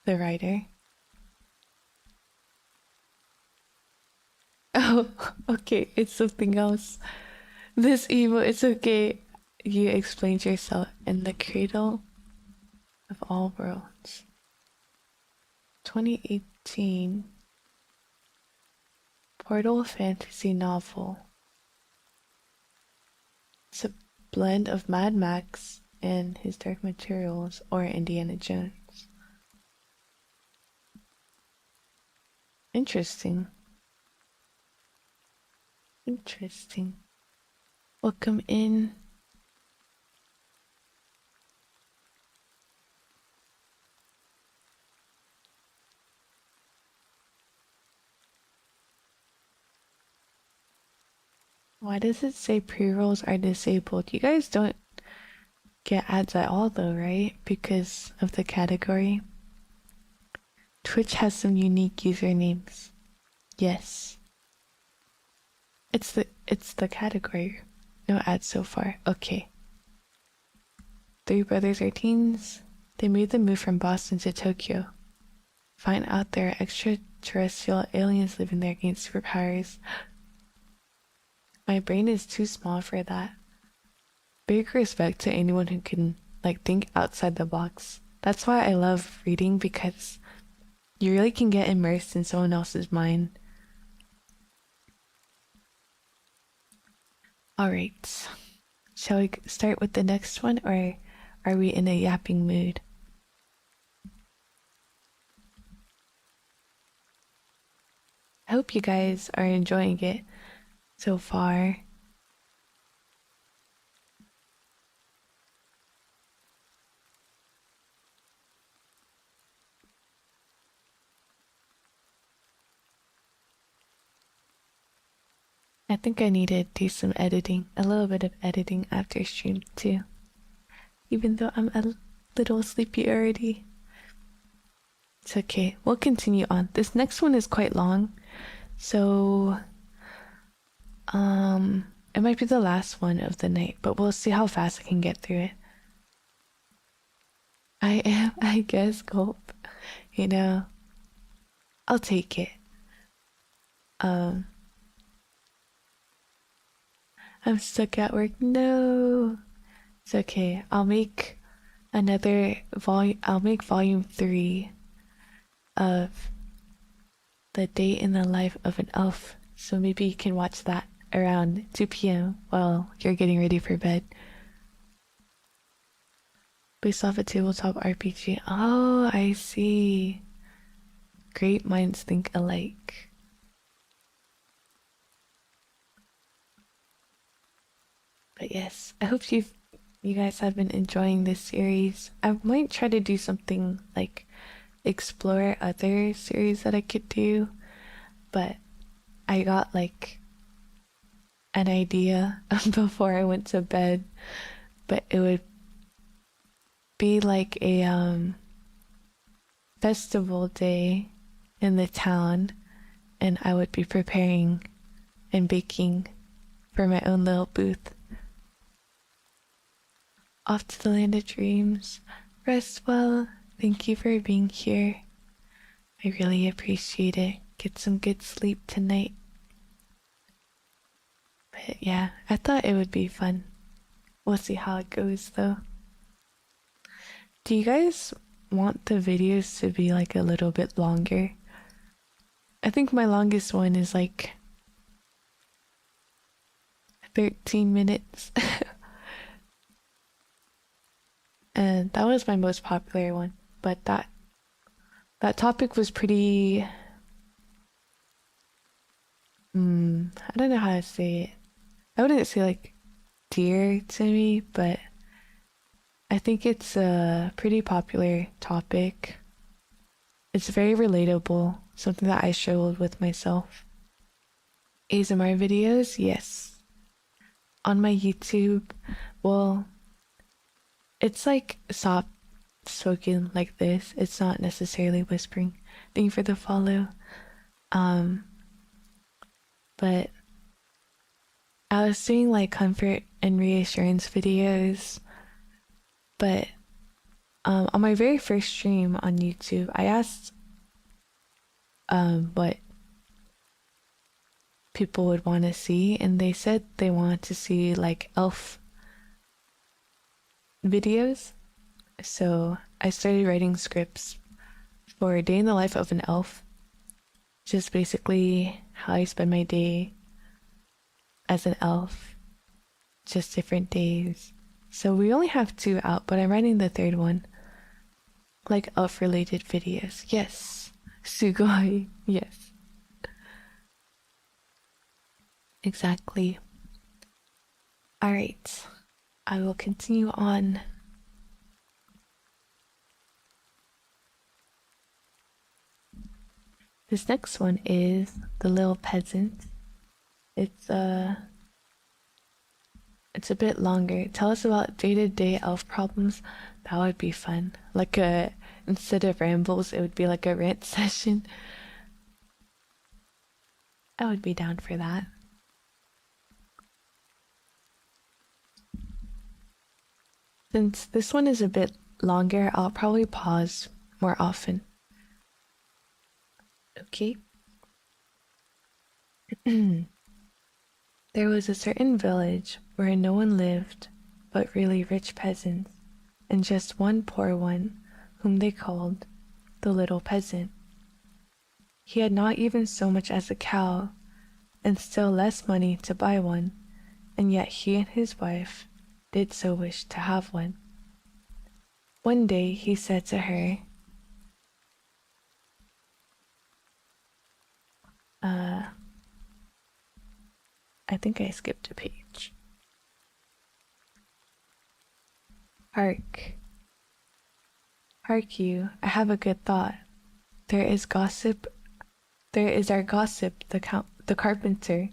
The writer? Oh, okay, it's something else. This emo, it's okay. You explained yourself in the cradle of all worlds. 2018 Portal fantasy novel. It's a blend of Mad Max and his Dark Materials or Indiana Jones. Interesting. Interesting. Welcome in. Why does it say pre-rolls are disabled? You guys don't get ads at all though, right? Because of the category. Twitch has some unique usernames. Yes. It's the category. No ads so far. Okay. Three brothers are teens. They made the move from Boston to Tokyo. Find out there are extraterrestrial aliens living there gain superpowers. My brain is too small for that. Big respect to anyone who can think outside the box. That's why I love reading, because you really can get immersed in someone else's mind. Alright. Shall we start with the next one, or are we in a yapping mood? I hope you guys are enjoying it so far. I think I need to do some editing, a little bit of editing after stream too. Even though I'm a little sleepy already. It's okay. We'll continue on. This next one is quite long. So, it might be the last one of the night, but we'll see how fast I can get through it. I am, I guess, gulp. You know, I'll take it. Um, I'm stuck at work. No. It's okay. I'll make another volume. I'll make volume 3 of The Day in the Life of an Elf. So maybe you can watch that around 2 p.m. while you're getting ready for bed. Based off a tabletop RPG. Oh, I see. Great minds think alike. But yes, I hope you guys have been enjoying this series. I might try to do something like explore other series that I could do, but I got like an idea before I went to bed, but it would be like a festival day in the town, and I would be preparing and baking for my own little booth. Off to the land of dreams. Rest well. Thank you for being here. I really appreciate it. Get some good sleep tonight. But yeah, I thought it would be fun. We'll see how it goes though. Do you guys want the videos to be like a little bit longer? I think my longest one is like 13 minutes. And that was my most popular one, but that topic was pretty I don't know how to say it. I wouldn't say like dear to me, but I think it's a pretty popular topic. It's very relatable, something that I struggled with myself. ASMR videos, yes. On my YouTube, well, it's like soft spoken like this. It's not necessarily whispering. Thank you for the follow. But I was doing like comfort and reassurance videos, but on my very first stream on YouTube, I asked what people would want to see, and they said they wanted to see like elf videos. So I started writing scripts for a day in the life of an elf, just basically how I spend my day as an elf, just different days. So we only have 2 out, but I'm writing the 3rd one, like elf related videos. Yes, sugoi. Yes, exactly. All right, I will continue on. This next one is The Little Peasant. It's a bit longer. Tell us about day-to-day elf problems. That would be fun. Like instead of rambles, it would be like a rant session. I would be down for that. Since this one is a bit longer, I'll probably pause more often. Okay. There was a certain village where no one lived but really rich peasants, and just one poor one, whom they called the little peasant. He had not even so much as a cow, and still less money to buy one, and yet he and his wife did so wish to have one. One day he said to her, I think I skipped a page. Hark. Hark you, I have a good thought. There is our gossip, the carpenter.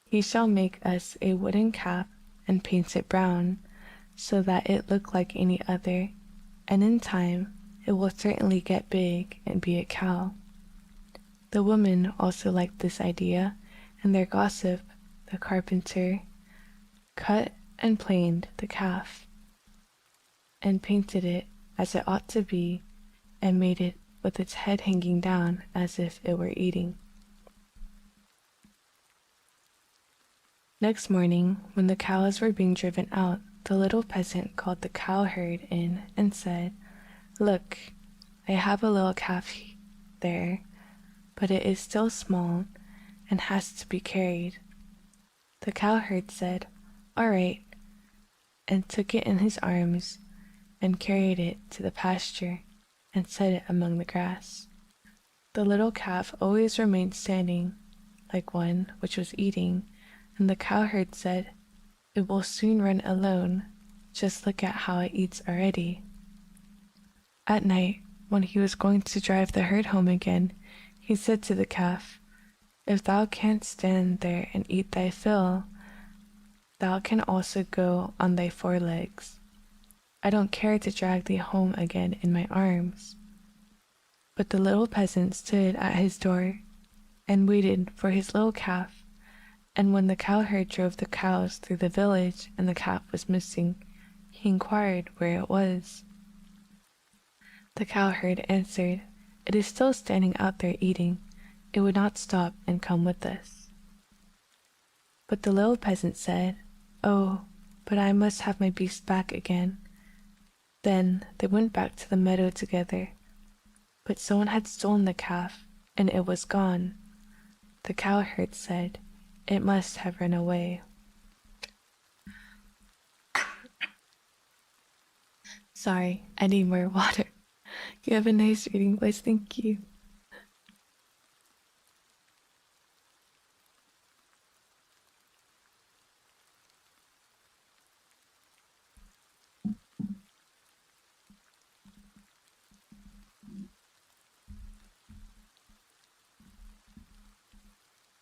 He shall make us a wooden calf and paint it brown, so that it look like any other, and in time it will certainly get big and be a cow. The women also liked this idea, and their gossip, the carpenter, cut and planed the calf, and painted it as it ought to be, and made it with its head hanging down as if it were eating. Next morning, when the cows were being driven out, the little peasant called the cowherd in and said, "Look, I have a little calf there, but it is still small and has to be carried." The cowherd said, "All right," and took it in his arms and carried it to the pasture and set it among the grass. The little calf always remained standing like one which was eating, and the cowherd said, "It will soon run alone. Just look at how it eats already." At night, when he was going to drive the herd home again, he said to the calf, "If thou canst stand there and eat thy fill, thou can also go on thy 4 legs. I don't care to drag thee home again in my arms." But the little peasant stood at his door and waited for his little calf, and when the cowherd drove the cows through the village and the calf was missing, he inquired where it was. The cowherd answered, "It is still standing out there eating. It would not stop and come with us." But the little peasant said, "Oh, but I must have my beast back again." Then they went back to the meadow together, but someone had stolen the calf, and it was gone. The cowherd said, "It must have run away." Sorry, I need more water. You have a nice reading voice, thank you.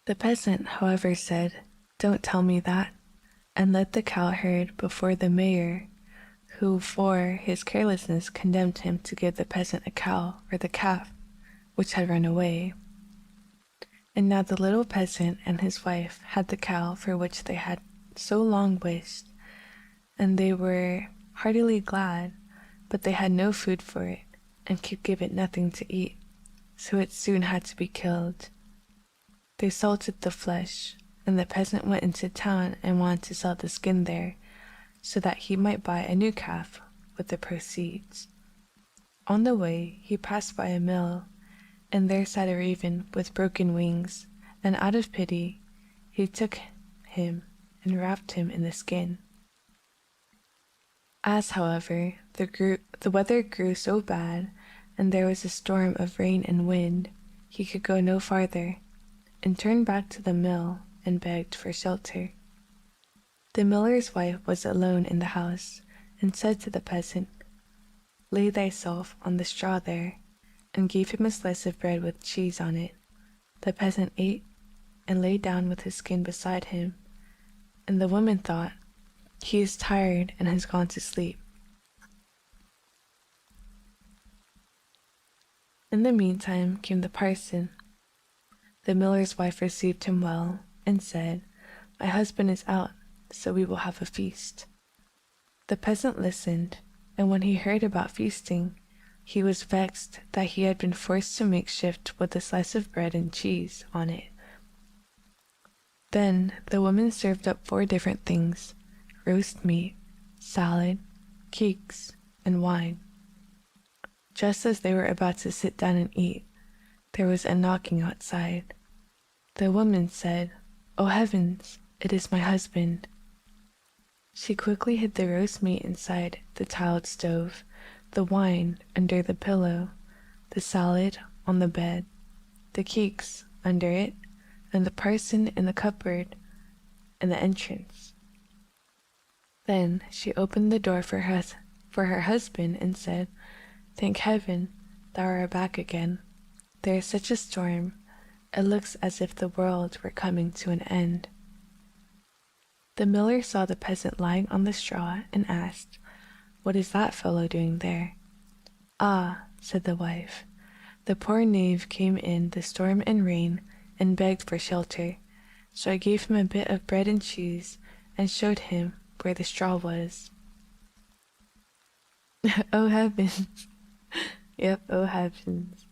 The peasant, however, said, "Don't tell me that," and led the cowherd before the mayor, who for his carelessness condemned him to give the peasant a cow for the calf, which had run away. And now the little peasant and his wife had the cow for which they had so long wished, and they were heartily glad, but they had no food for it, and could give it nothing to eat, so it soon had to be killed. They salted the flesh, and the peasant went into town and wanted to sell the skin there, so that he might buy a new calf with the proceeds. On the way, he passed by a mill, and there sat a raven with broken wings, and out of pity, he took him and wrapped him in the skin. As, however, the weather grew so bad, and there was a storm of rain and wind, he could go no farther, and turned back to the mill and begged for shelter. The miller's wife was alone in the house, and said to the peasant, "Lay thyself on the straw there," and gave him a slice of bread with cheese on it. The peasant ate and lay down with his skin beside him, and the woman thought, "He is tired and has gone to sleep." In the meantime came the parson. The miller's wife received him well, and said, "My husband is out, so we will have a feast." The peasant listened, and when he heard about feasting, he was vexed that he had been forced to make shift with a slice of bread and cheese on it. Then the woman served up 4 different things: roast meat, salad, cakes, and wine. Just as they were about to sit down and eat, there was a knocking outside. The woman said, "Oh heavens, it is my husband." She quickly hid the roast meat inside the tiled stove, the wine under the pillow, the salad on the bed, the cakes under it, and the parson in the cupboard in the entrance. Then she opened the door for her husband and said, "Thank heaven, thou art back again. There is such a storm, it looks as if the world were coming to an end." The miller saw the peasant lying on the straw and asked, "What is that fellow doing there?" "Ah," said the wife, "the poor knave came in the storm and rain and begged for shelter, so I gave him a bit of bread and cheese and showed him where the straw was." Oh heavens. Yep, oh heavens.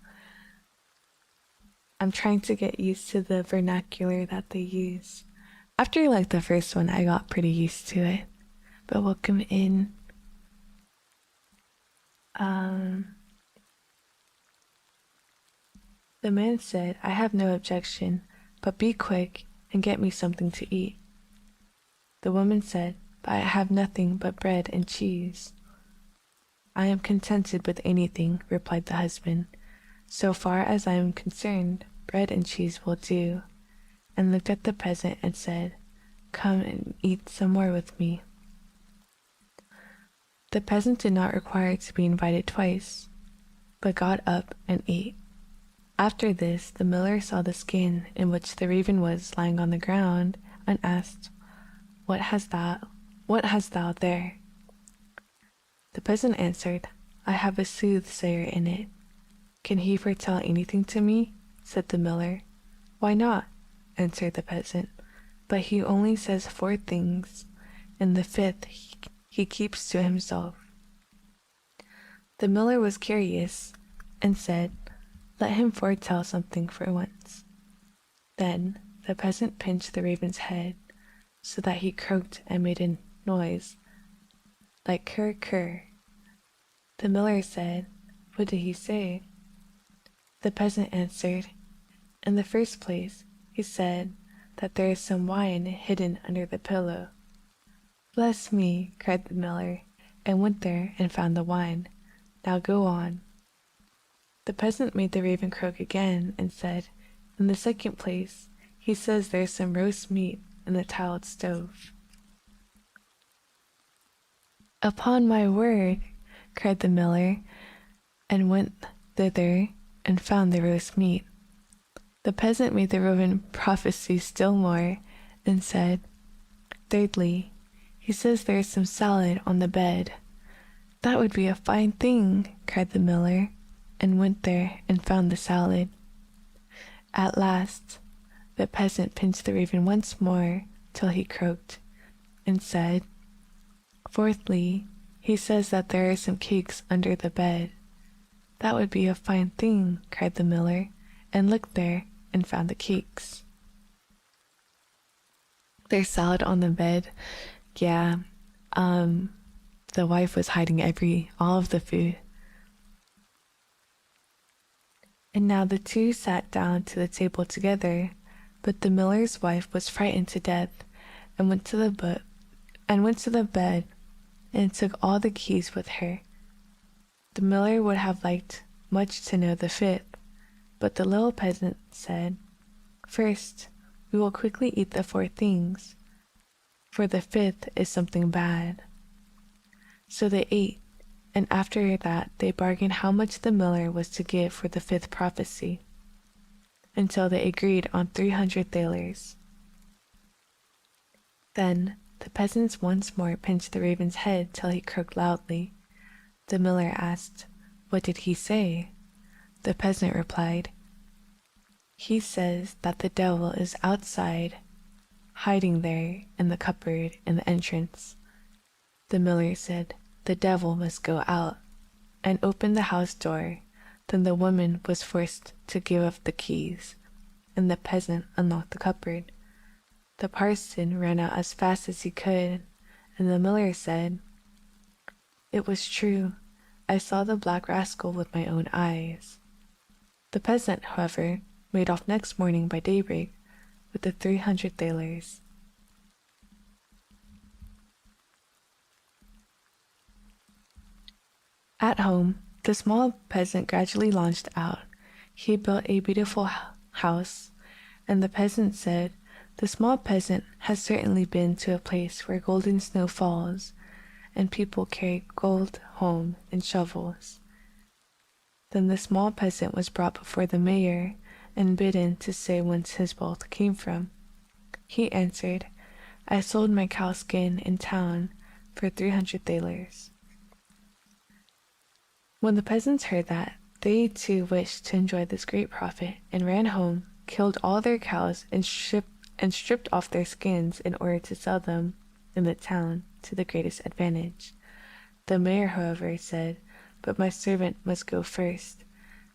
I'm trying to get used to the vernacular that they use. After like the first one, I got pretty used to it. But welcome in. The man said, "I have no objection, but be quick and get me something to eat." The woman said, "But I have nothing but bread and cheese." "I am contented with anything," replied the husband. "So far as I am concerned, bread and cheese will do," and looked at the peasant and said, "Come and eat some more with me." The peasant did not require to be invited twice, but got up and ate. After this, the miller saw the skin in which the raven was lying on the ground, and asked, What hast thou there?" The peasant answered, "I have a soothsayer in it." "Can he foretell anything to me?" said the miller. "Why not?" answered the peasant. "But he only says 4 things, and the 5th he keeps to himself." The miller was curious, and said, "Let him foretell something for once." Then the peasant pinched the raven's head, so that he croaked and made a noise like "Cur, cur." The miller said, "What did he say?" The peasant answered, "In the first place, he said that there is some wine hidden under the pillow." "Bless me!" cried the miller, and went there and found the wine. "Now go on." The peasant made the raven croak again and said, "In the second place, he says there's some roast meat in the tiled stove." "Upon my word!" cried the miller, and went thither and found the roast meat. The peasant made the raven prophesy still more, and said, "Thirdly, he says there is some salad on the bed." "That would be a fine thing!" cried the miller, and went there and found the salad. At last, the peasant pinched the raven once more till he croaked, and said, "Fourthly, he says that there are some cakes under the bed." "That would be a fine thing!" cried the miller, and looked there and found the cakes. There's salad on the bed. Yeah, the wife was hiding all of the food. And now the two sat down to the table together, but the miller's wife was frightened to death, and went to the bed and took all the keys with her. The miller would have liked much to know the 5th, but the little peasant said, "First, we will quickly eat the 4 things, for the 5th is something bad." So they ate, and after that they bargained how much the miller was to give for the 5th prophecy, until they agreed on 300 thalers. Then the peasants once more pinched the raven's head till he croaked loudly. The miller asked, "What did he say?" The peasant replied, "He says that the devil is outside, hiding there in the cupboard in the entrance." The miller said, "The devil must go out," and opened the house door. Then the woman was forced to give up the keys, and the peasant unlocked the cupboard. The parson ran out as fast as he could, and the miller said, "It was true. I saw the black rascal with my own eyes." The peasant, however, made off next morning by daybreak with the 300 thalers. At home, the small peasant gradually launched out. He built a beautiful house, and the peasant said, "The small peasant has certainly been to a place where golden snow falls, and people carry gold home in shovels." Then the small peasant was brought before the mayor, and bidden to say whence his wealth came from. He answered, I sold my cow skin in town for 300 thalers. When the peasants heard that, they too wished to enjoy this great profit, and ran home, killed all their cows, and stripped off their skins in order to sell them in the town to the greatest advantage. The mayor, however, said, "But my servant must go first."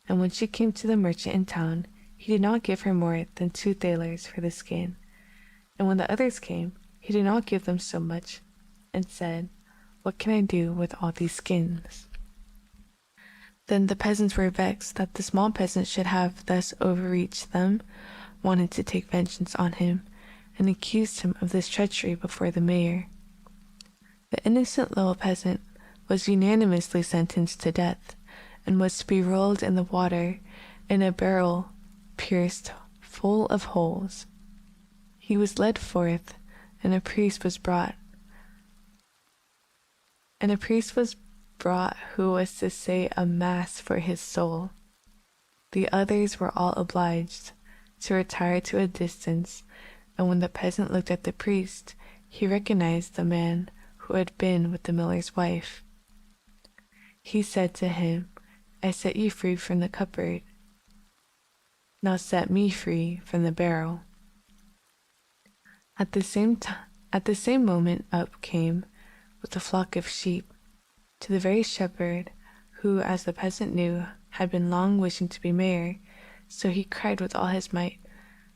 And when she came to the merchant in town, he did not give her more than 2 thalers for the skin. And when the others came, he did not give them so much, and said, "What can I do with all these skins?" Then the peasants were vexed that the small peasant should have thus overreached them, wanted to take vengeance on him, and accused him of this treachery before the mayor. The innocent little peasant was unanimously sentenced to death, and was to be rolled in the water in a barrel pierced full of holes. He was led forth, and a priest was brought who was to say a mass for his soul. The others were all obliged to retire to a distance, and when the peasant looked at the priest, he recognized the man who had been with the miller's wife. He said to him, "I set you free from the cupboard. Now set me free from the barrel." At the same moment up came, with a flock of sheep, to the very shepherd who, as the peasant knew, had been long wishing to be mayor, so he cried with all his might,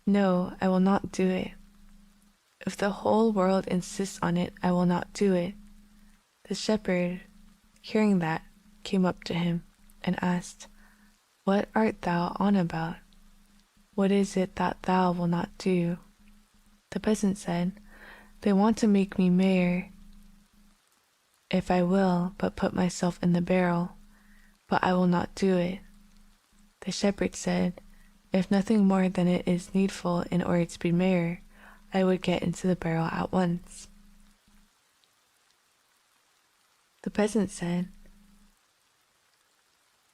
"No, I will not do it. If the whole world insists on it, I will not do it." The shepherd, hearing that, came up to him, and asked, "What art thou on about? What is it that thou wilt not do?" The peasant said, "They want to make me mayor, if I will but put myself in the barrel, but I will not do it." The shepherd said, "If nothing more than it is needful in order to be mayor, I would get into the barrel at once." The peasant said,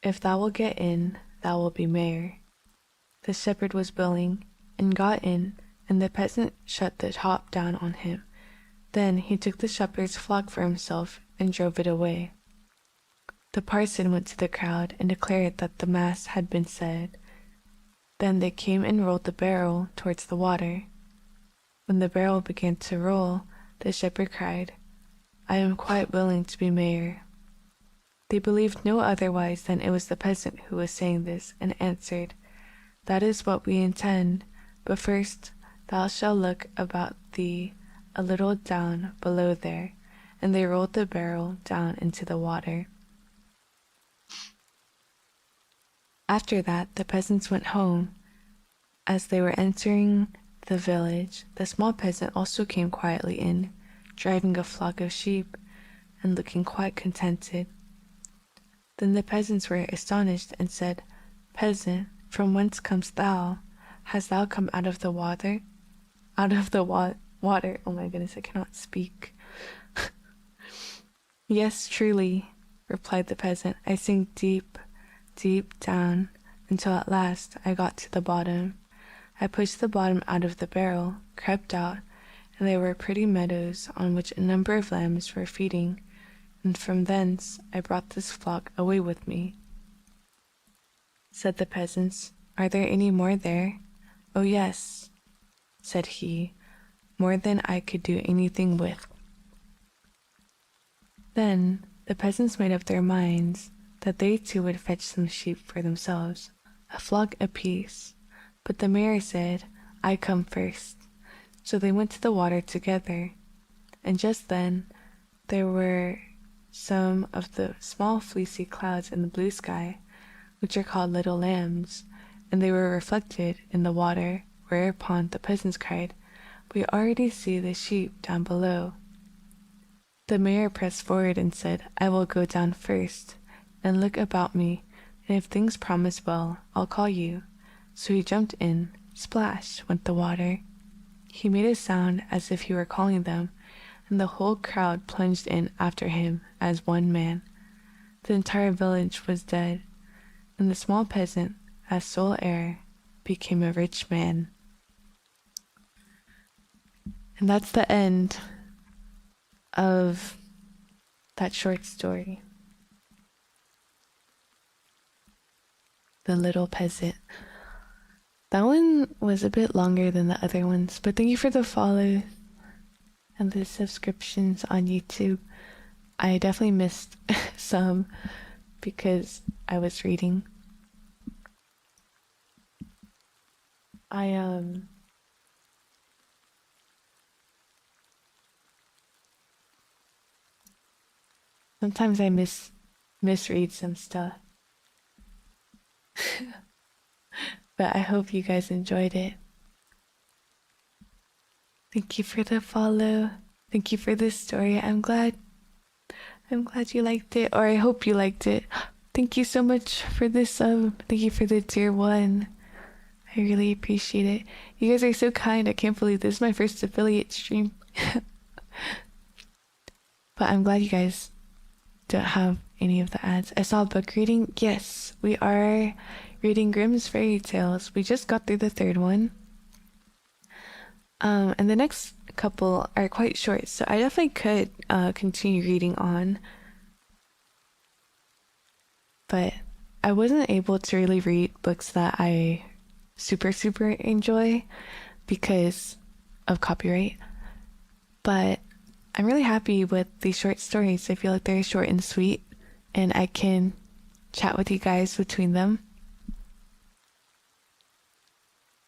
"If thou wilt get in, thou wilt be mayor." The shepherd was willing, and got in, and the peasant shut the top down on him. Then he took the shepherd's flock for himself and drove it away. The parson went to the crowd and declared that the mass had been said. Then they came and rolled the barrel towards the water. When the barrel began to roll, the shepherd cried, "I am quite willing to be mayor." They believed no otherwise than it was the peasant who was saying this, and answered, "That is what we intend, but first thou shalt look about thee a little down below there." And they rolled the barrel down into the water. After that, the peasants went home. As they were entering the village, the small peasant also came quietly in, driving a flock of sheep, and looking quite contented. Then the peasants were astonished, and said, "Peasant, from whence comest thou? Hast thou come out of the water?" Out of the water. Oh my goodness, I cannot speak. "Yes, truly," replied the peasant. "I sank deep, deep down, until at last I got to the bottom. I pushed the bottom out of the barrel, crept out, and there were pretty meadows on which a number of lambs were feeding, and from thence I brought this flock away with me." Said the peasants, "Are there any more there?" "Oh yes," said he, "more than I could do anything with." Then the peasants made up their minds that they too would fetch some sheep for themselves, a flock apiece. But the mayor said, "I come first." So they went to the water together, and just then there were some of the small fleecy clouds in the blue sky, which are called little lambs, and they were reflected in the water, whereupon the peasants cried, "We already see the sheep down below." The mayor pressed forward and said, "I will go down first, and look about me, and if things promise well, I'll call you." So he jumped in. Splash went the water. He made a sound as if he were calling them, and the whole crowd plunged in after him as one man. The entire village was dead, and the small peasant, as sole heir, became a rich man. And that's the end of that short story. The Little Peasant. That one was a bit longer than the other ones, but thank you for the follow and the subscriptions on YouTube. I definitely missed some because I was reading. Sometimes I misread some stuff. But I hope you guys enjoyed it. Thank you for the follow. Thank you for this story. I'm glad you liked it, or I hope you liked it. Thank you so much for this thank you for the tier 1. I really appreciate it. You guys are so kind. I can't believe this is my first affiliate stream. But I'm glad you guys don't have any of the ads. I saw book reading. Yes, we are reading Grimm's Fairy Tales. We just got through the 3rd one. And the next couple are quite short, so I definitely could continue reading on. But I wasn't able to really read books that I super enjoy because of copyright. But I'm really happy with these short stories. I feel like they're short and sweet, and I can chat with you guys between them.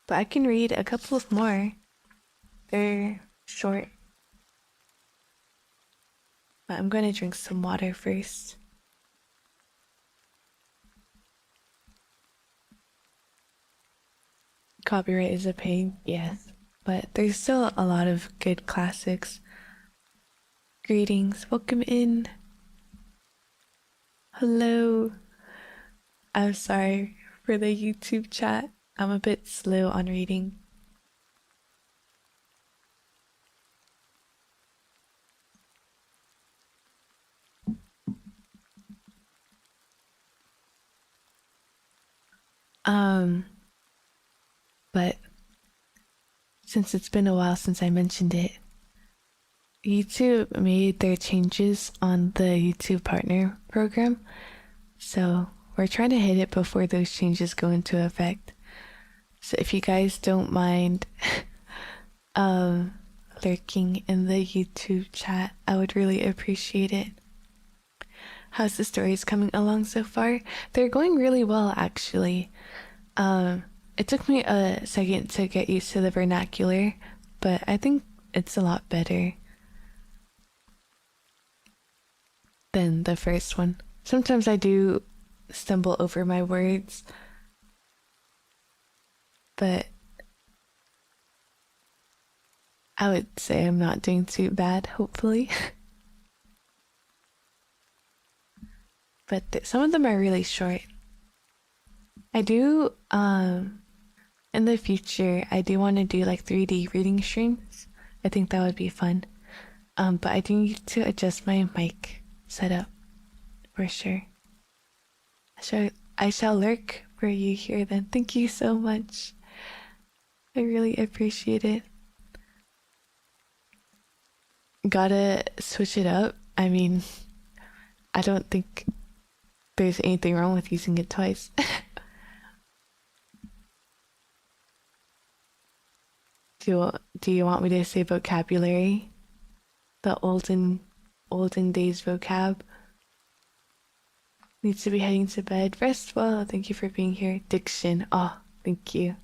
But I can read a couple of more. They're short. But I'm going to drink some water first. Copyright is a pain, yes. But there's still a lot of good classics. Greetings, welcome in. Hello. I'm sorry for the YouTube chat. I'm a bit slow on reading. But since it's been a while since I mentioned it, YouTube made their changes on the YouTube Partner program. So we're trying to hit it before those changes go into effect. So if you guys don't mind lurking in the YouTube chat, I would really appreciate it. How's the stories coming along so far? They're going really well, actually. It took me a second to get used to the vernacular, but I think it's a lot better than the first one. Sometimes I do stumble over my words, but I would say I'm not doing too bad, hopefully. But some of them are really short. I do, in the future, I do want to do like 3D reading streams. I think that would be fun. But I do need to adjust my mic setup for sure. I shall lurk for you here then. Thank you so much. I really appreciate it. Gotta switch it up. I mean, I don't think there's anything wrong with using it twice. Do you want me to say vocabulary? The olden days vocab? Needs to be heading to bed. Rest well. Thank you for being here. Diction. Oh, thank you.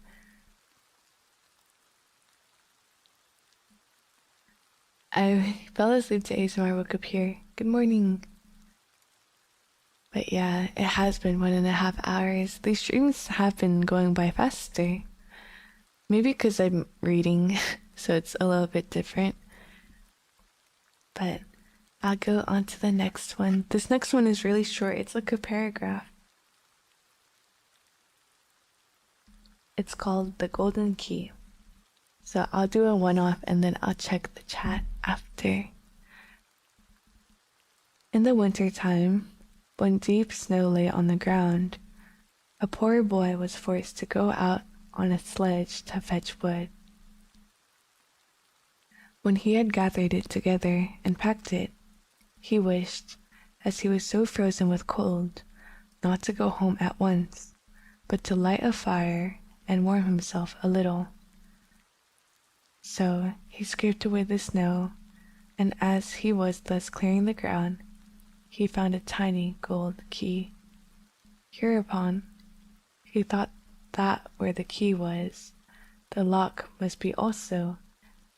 I fell asleep to ASMR, woke up here. Good morning. But yeah, it has been 1.5 hours. These streams have been going by faster. Maybe because I'm reading, so it's a little bit different. But I'll go on to the next one. This next one is really short. It's like a paragraph. It's called The Golden Key. So I'll do a one-off and then I'll check the chat after. In the winter time, when deep snow lay on the ground, a poor boy was forced to go out on a sledge to fetch wood. When he had gathered it together and packed it, he wished, as he was so frozen with cold, not to go home at once, but to light a fire and warm himself a little. So he scraped away the snow, and as he was thus clearing the ground, he found a tiny gold key. Hereupon, he thought that where the key was, the lock must be also,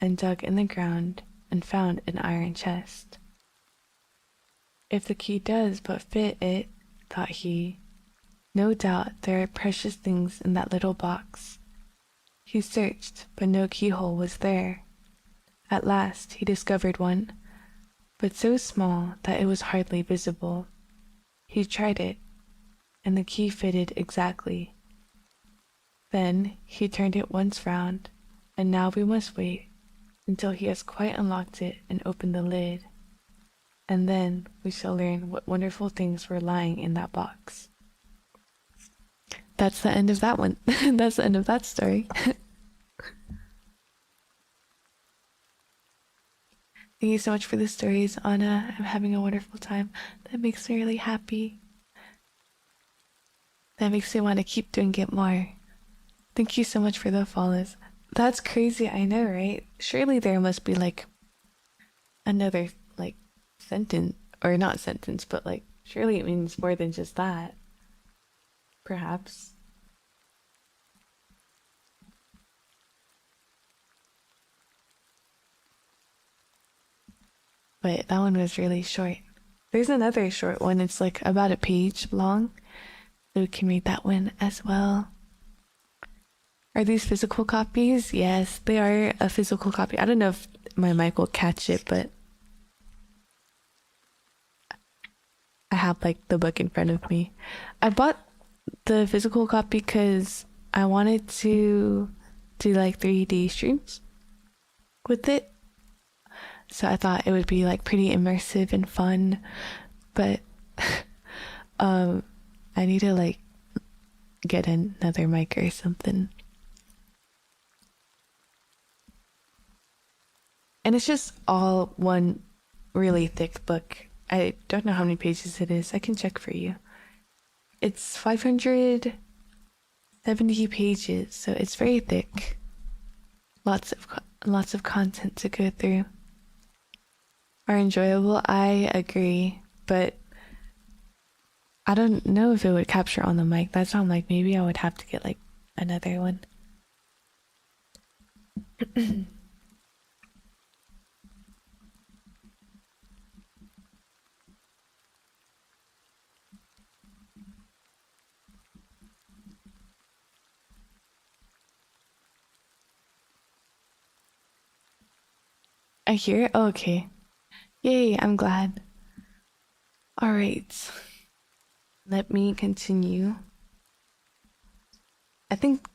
and dug in the ground and found an iron chest. If the key does but fit it, thought he, no doubt there are precious things in that little box. He searched, but no keyhole was there. At last he discovered one, but so small that it was hardly visible. He tried it, and the key fitted exactly. Then he turned it once round, and now we must wait until he has quite unlocked it and opened the lid. And then we shall learn what wonderful things were lying in that box. That's the end of that one. That's the end of that story. Thank you so much for the stories, Anna. I'm having a wonderful time. That makes me really happy. That makes me want to keep doing it more. Thank you so much for the follows. That's crazy, I know, right? Surely there must be like another like sentence, or not sentence, but like surely it means more than just that. Perhaps. But that one was really short. There's another short one, it's like about a page long. So we can read that one as well. Are these physical copies? Yes, they are a physical copy. I don't know if my mic will catch it, but I have like the book in front of me. I bought the physical copy because I wanted to do like 3D streams with it. So I thought it would be like pretty immersive and fun, but I need to like get another mic or something. And it's just all one really thick book. I don't know how many pages it is. I can check for you. It's 570 pages, so it's very thick. Lots of content to go through. Are enjoyable, I agree, but I don't know if it would capture on the mic. That's why I'm like, maybe I would have to get like another one. I hear? Oh, okay. Yay, I'm glad. All right. Let me continue. I think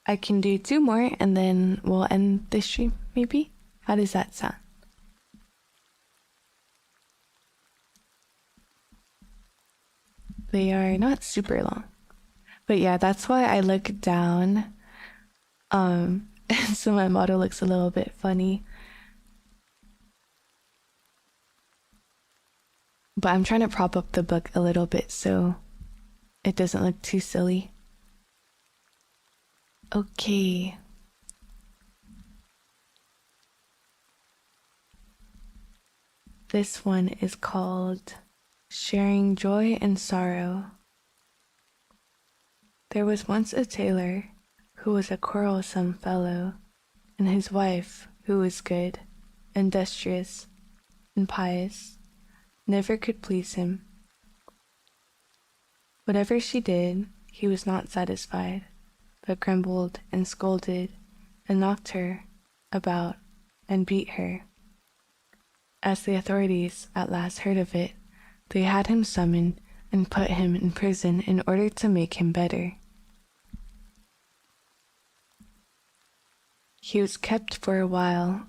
I can do 2 more and then we'll end this stream, maybe? How does that sound? They are not super long. But yeah, that's why I look down. So my model looks a little bit funny. But I'm trying to prop up the book a little bit so it doesn't look too silly. Okay. This one is called Sharing Joy and Sorrow. There was once a tailor who was a quarrelsome fellow, and his wife, who was good, industrious, and pious, never could please him. Whatever she did, he was not satisfied, but grumbled and scolded and knocked her about and beat her. As the authorities at last heard of it, they had him summoned and put him in prison in order to make him better. He was kept for a while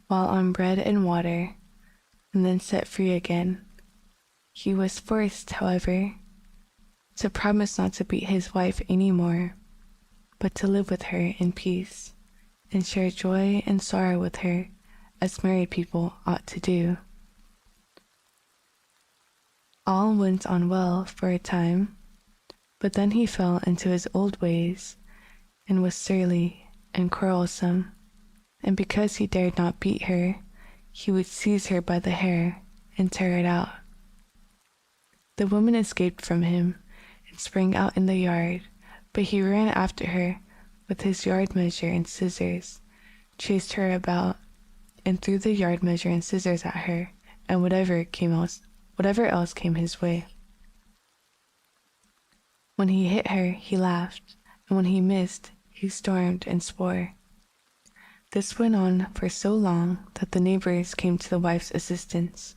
on bread and water, and then set free again. He was forced, however, to promise not to beat his wife any more, but to live with her in peace, and share joy and sorrow with her as married people ought to do. All went on well for a time, but then he fell into his old ways and was surly and quarrelsome, and because he dared not beat her, he would seize her by the hair and tear it out. The woman escaped from him and sprang out in the yard, but he ran after her with his yard measure and scissors, chased her about, and threw the yard measure and scissors at her, and whatever else came his way. When he hit her, he laughed, and when he missed, he stormed and swore. This went on for so long that the neighbors came to the wife's assistance.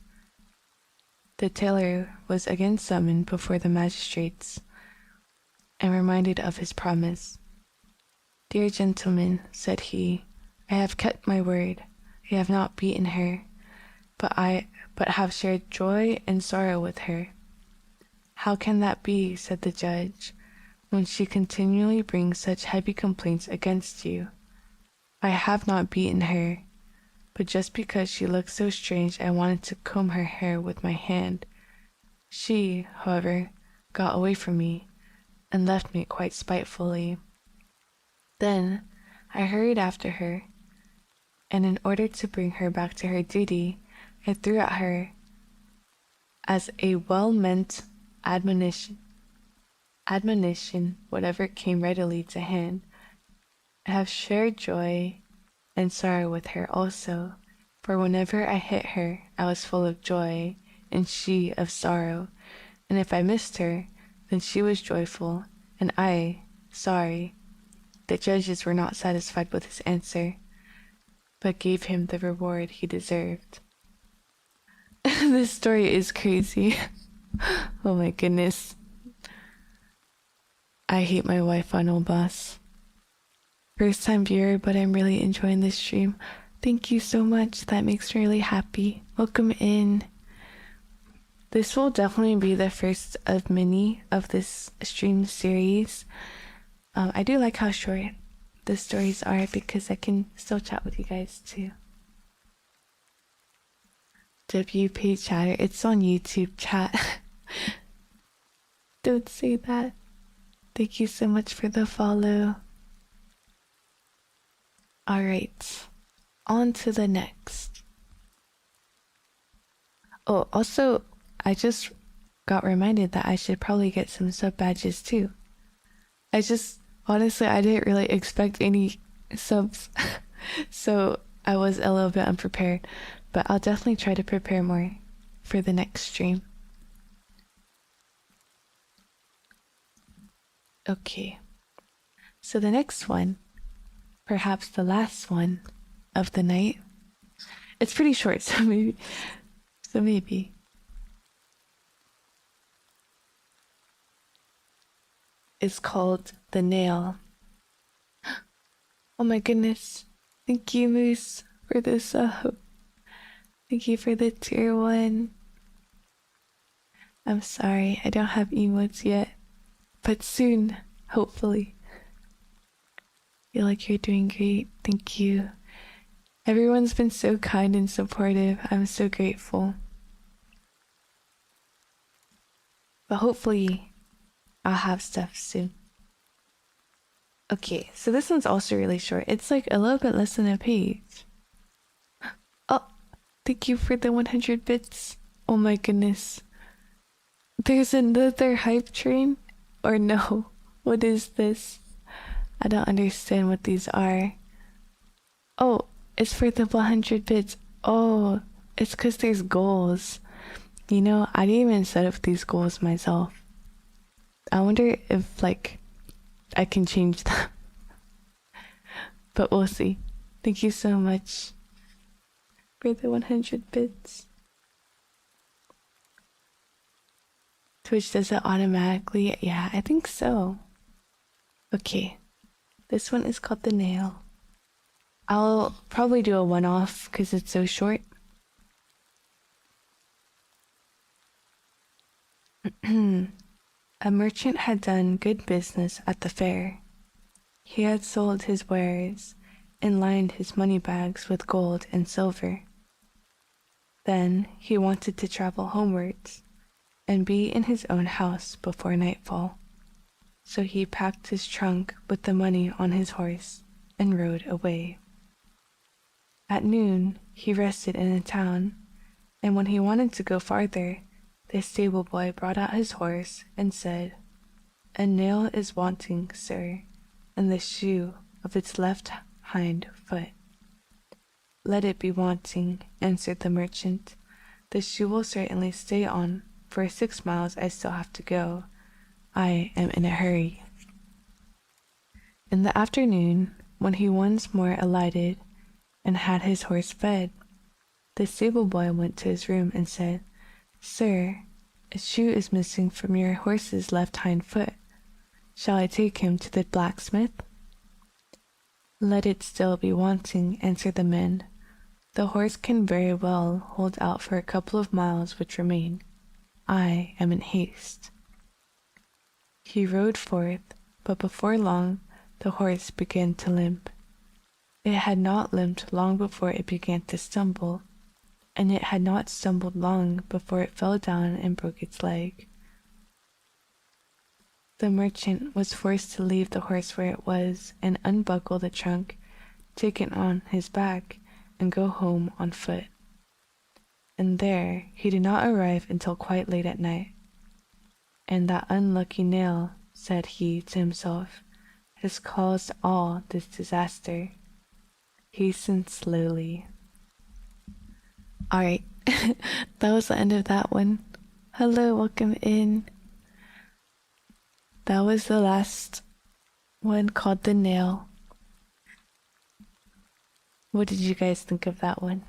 The tailor was again summoned before the magistrates and reminded of his promise. "Dear gentlemen," said he, "I have kept my word. I have not beaten her, but have shared joy and sorrow with her." "How can that be," said the judge, "when she continually brings such heavy complaints against you? I have not beaten her, but just because she looked so strange I wanted to comb her hair with my hand. She, however, got away from me and left me quite spitefully. Then I hurried after her, and in order to bring her back to her duty, I threw at her as a well-meant admonition whatever came readily to hand. I have shared joy and sorrow with her also, for whenever I hit her, I was full of joy, and she of sorrow, and if I missed her, then she was joyful, and I sorry." The judges were not satisfied with his answer, but gave him the reward he deserved. This story is crazy. Oh my goodness. I hate my wife on Obas. First time viewer, but I'm really enjoying this stream. Thank you so much. That makes me really happy. Welcome in. This will definitely be the first of many of this stream series. I do like how short the stories are because I can still chat with you guys too. WP Chatter, it's on YouTube chat. Don't say that. Thank you so much for the follow. Alright, on to the next. Oh, also, I just got reminded that I should probably get some sub badges too. Honestly, I didn't really expect any subs, so I was a little bit unprepared, but I'll definitely try to prepare more for the next stream. Okay, so the next one, perhaps the last one of the night. It's pretty short, so maybe. It's called The Nail. Oh my goodness. Thank you, Moose, for the sub. Thank you for the tier 1. I'm sorry, I don't have emotes yet, but soon, hopefully. Feel like you're doing great. Thank you. Everyone's been so kind and supportive. I'm so grateful. But hopefully, I'll have stuff soon. Okay, so this one's also really short. It's like a little bit less than a page. Oh, thank you for the 100 bits. Oh my goodness. There's another hype train? Or no? What is this? I don't understand what these are. Oh, it's for the 100 bits. Oh, it's because there's goals. You know, I didn't even set up these goals myself. I wonder if, like, I can change them. But we'll see. Thank you so much for the 100 bits. Twitch does it automatically. Yeah, I think so. Okay. This one is called The Nail. I'll probably do a one-off because it's so short. A merchant had done good business at the fair. He had sold his wares and lined his money bags with gold and silver. Then he wanted to travel homewards and be in his own house before nightfall. So he packed his trunk with the money on his horse and rode away. At noon, he rested in a town, and when he wanted to go farther, the stable boy brought out his horse and said, "A nail is wanting, sir, in the shoe of its left hind foot." "Let it be wanting," answered the merchant. "The shoe will certainly stay on for 6 miles I still have to go. I am in a hurry." In the afternoon, when he once more alighted and had his horse fed, the stable boy went to his room and said, "Sir, a shoe is missing from your horse's left hind foot. Shall I take him to the blacksmith?" "Let it still be wanting," answered the man. "The horse can very well hold out for a couple of miles which remain. I am in haste." He rode forth, but before long the horse began to limp. It had not limped long before it began to stumble, and it had not stumbled long before it fell down and broke its leg. The merchant was forced to leave the horse where it was and unbuckle the trunk, take it on his back, and go home on foot. And there he did not arrive until quite late at night. "And that unlucky nail," said he to himself, "has caused all this disaster. Hasten slowly." Alright, that was the end of that one. Hello, welcome in. That was the last one, called The Nail. What did you guys think of that one?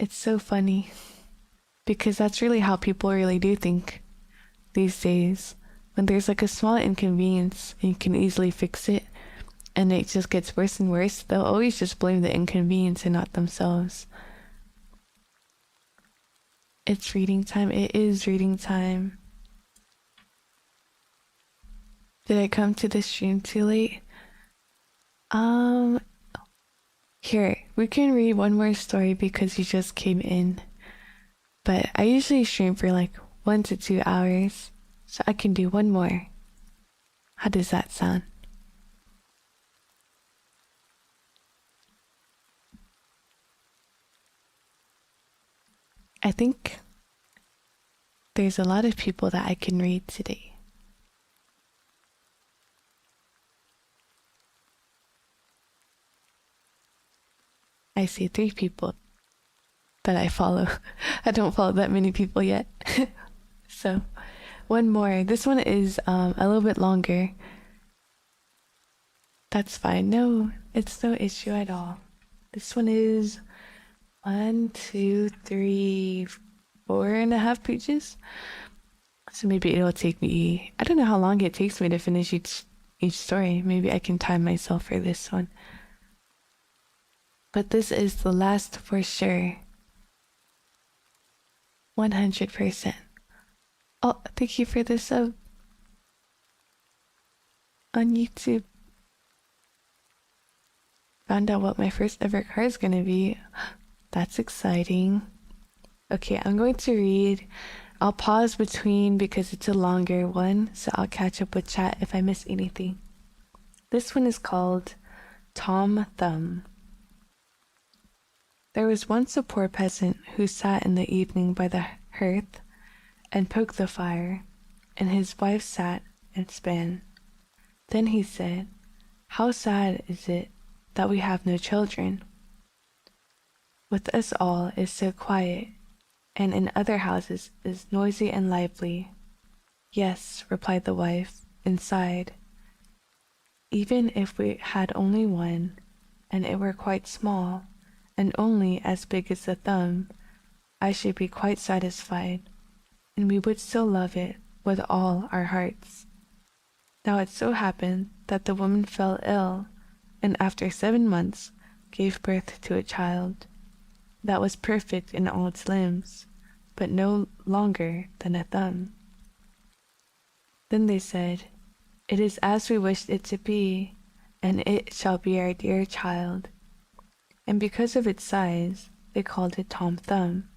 It's so funny, because that's really how people really do think these days. When there's like a small inconvenience and you can easily fix it, and it just gets worse and worse, they'll always just blame the inconvenience and not themselves. It's reading time. It is reading time. Did I come to the stream too late? Here, we can read one more story because you just came in. But I usually stream for like 1 to 2 hours, so I can do one more. How does that sound? I think there's a lot of people that I can read today. I see 3 people that I follow. I don't follow that many people yet. So, one more. This one is a little bit longer. That's fine. No, it's no issue at all. This one is 1, 2, 3, 4.5 pages. So maybe it'll take me, I don't know how long it takes me to finish each story. Maybe I can time myself for this one. But this is the last for sure. 100%. Oh, thank you for the sub on YouTube. Found out what my first ever car is gonna be. That's exciting. Okay, I'm going to read. I'll pause between because it's a longer one, so I'll catch up with chat if I miss anything. This one is called Tom Thumb. There was once a poor peasant who sat in the evening by the hearth and poked the fire, and his wife sat and span. Then he said, "How sad is it that we have no children? With us all is so quiet, and in other houses is noisy and lively." "Yes," replied the wife, and sighed. "Even if we had only one, and it were quite small, and only as big as the thumb, I should be quite satisfied, and we would still love it with all our hearts." Now it so happened that the woman fell ill, and after 7 months gave birth to a child that was perfect in all its limbs, but no longer than a thumb. Then they said, It is as we wished it to be, and it shall be our dear child. And because of its size, they called it Tom Thumb.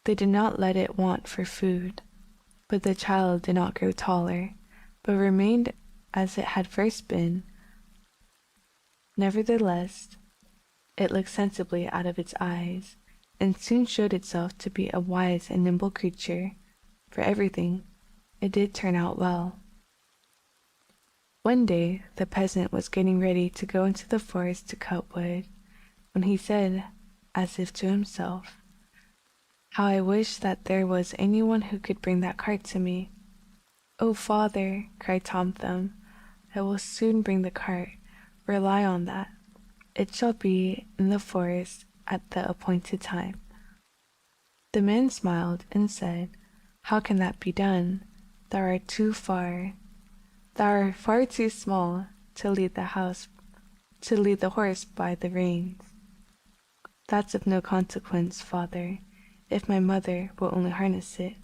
They did not let it want for food, but the child did not grow taller, but remained as it had first been. Nevertheless, it looked sensibly out of its eyes, and soon showed itself to be a wise and nimble creature. For everything, it did turn out well. One day, the peasant was getting ready to go into the forest to cut wood, when he said, as if to himself, "How I wish that there was anyone who could bring that cart to me." "Oh, father," cried Tom Thumb, "I will soon bring the cart. Rely on that. It shall be in the forest at the appointed time." The man smiled and said, "How can that be done? Thou art too far. Thou art far too small to lead the horse by the reins." "That's of no consequence, father, if my mother will only harness it.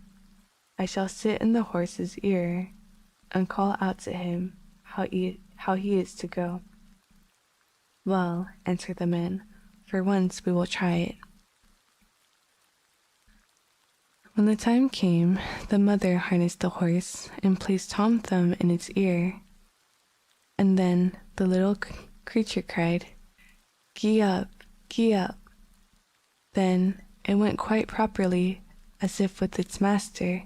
I shall sit in the horse's ear and call out to him how he is to go." "Well," answered the man, "for once we will try it." When the time came, the mother harnessed the horse and placed Tom Thumb in its ear. And then the little creature cried, "Gee up, gee up." Then it went quite properly, as if with its master,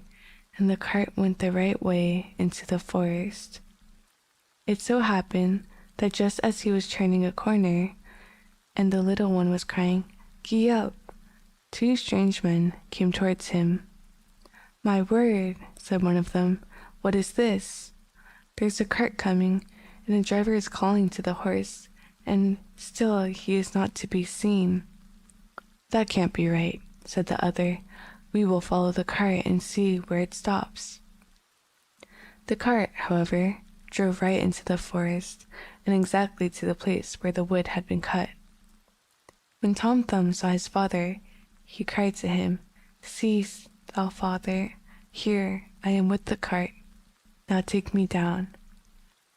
and the cart went the right way into the forest. It so happened that just as he was turning a corner, and the little one was crying, "Gee up," two strange men came towards him. "My word," said one of them, "what is this? There's a cart coming, and the driver is calling to the horse, and still he is not to be seen." "That can't be right," said the other. "We will follow the cart and see where it stops." The cart, however, drove right into the forest, and exactly to the place where the wood had been cut. When Tom Thumb saw his father, he cried to him, "See, thou father, here I am with the cart. Now take me down."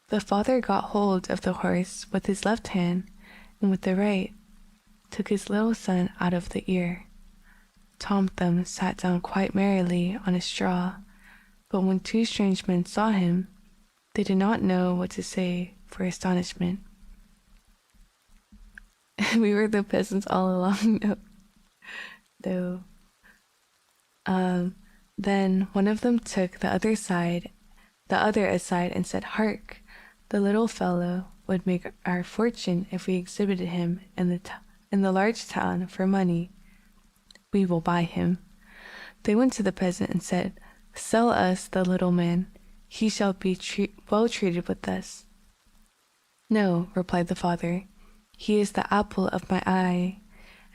The father got hold of the horse with his left hand, and with the right took his little son out of the ear. Tom Thumb sat down quite merrily on a straw, but when two strange men saw him, they did not know what to say for astonishment. We were the peasants all along, though. Then one of them took the other aside and said, "Hark, the little fellow would make our fortune if we exhibited him in the large town for money. We will buy him." They went to the peasant and said, "Sell us the little man. He shall be well treated with us." "No," replied the father, "he is the apple of my eye,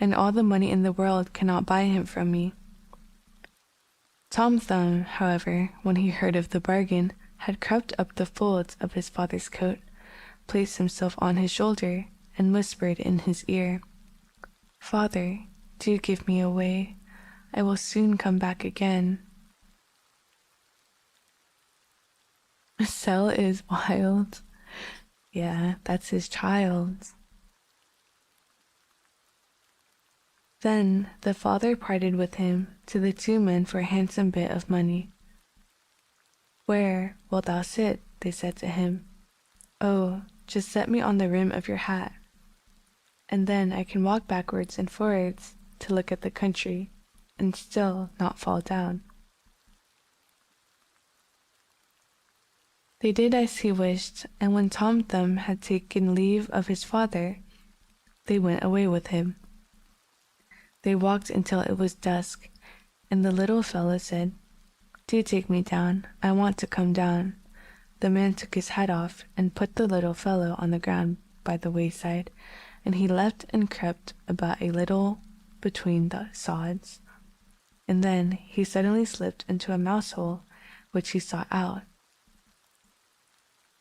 and all the money in the world cannot buy him from me." Tom Thumb, however, when he heard of the bargain, had crept up the folds of his father's coat, placed himself on his shoulder, and whispered in his ear, "Father, do give me away. I will soon come back again." Sel is wild. Yeah, that's his child. Then the father parted with him to the two men for a handsome bit of money. "Where wilt thou sit?" they said to him. "Oh, just set me on the rim of your hat, and then I can walk backwards and forwards to look at the country, and still not fall down." They did as he wished, and when Tom Thumb had taken leave of his father, they went away with him. They walked until it was dusk, and the little fellow said, "Do take me down. I want to come down." The man took his hat off and put the little fellow on the ground by the wayside, and he leapt and crept about a little between the sods, and then he suddenly slipped into a mouse hole, which he sought out.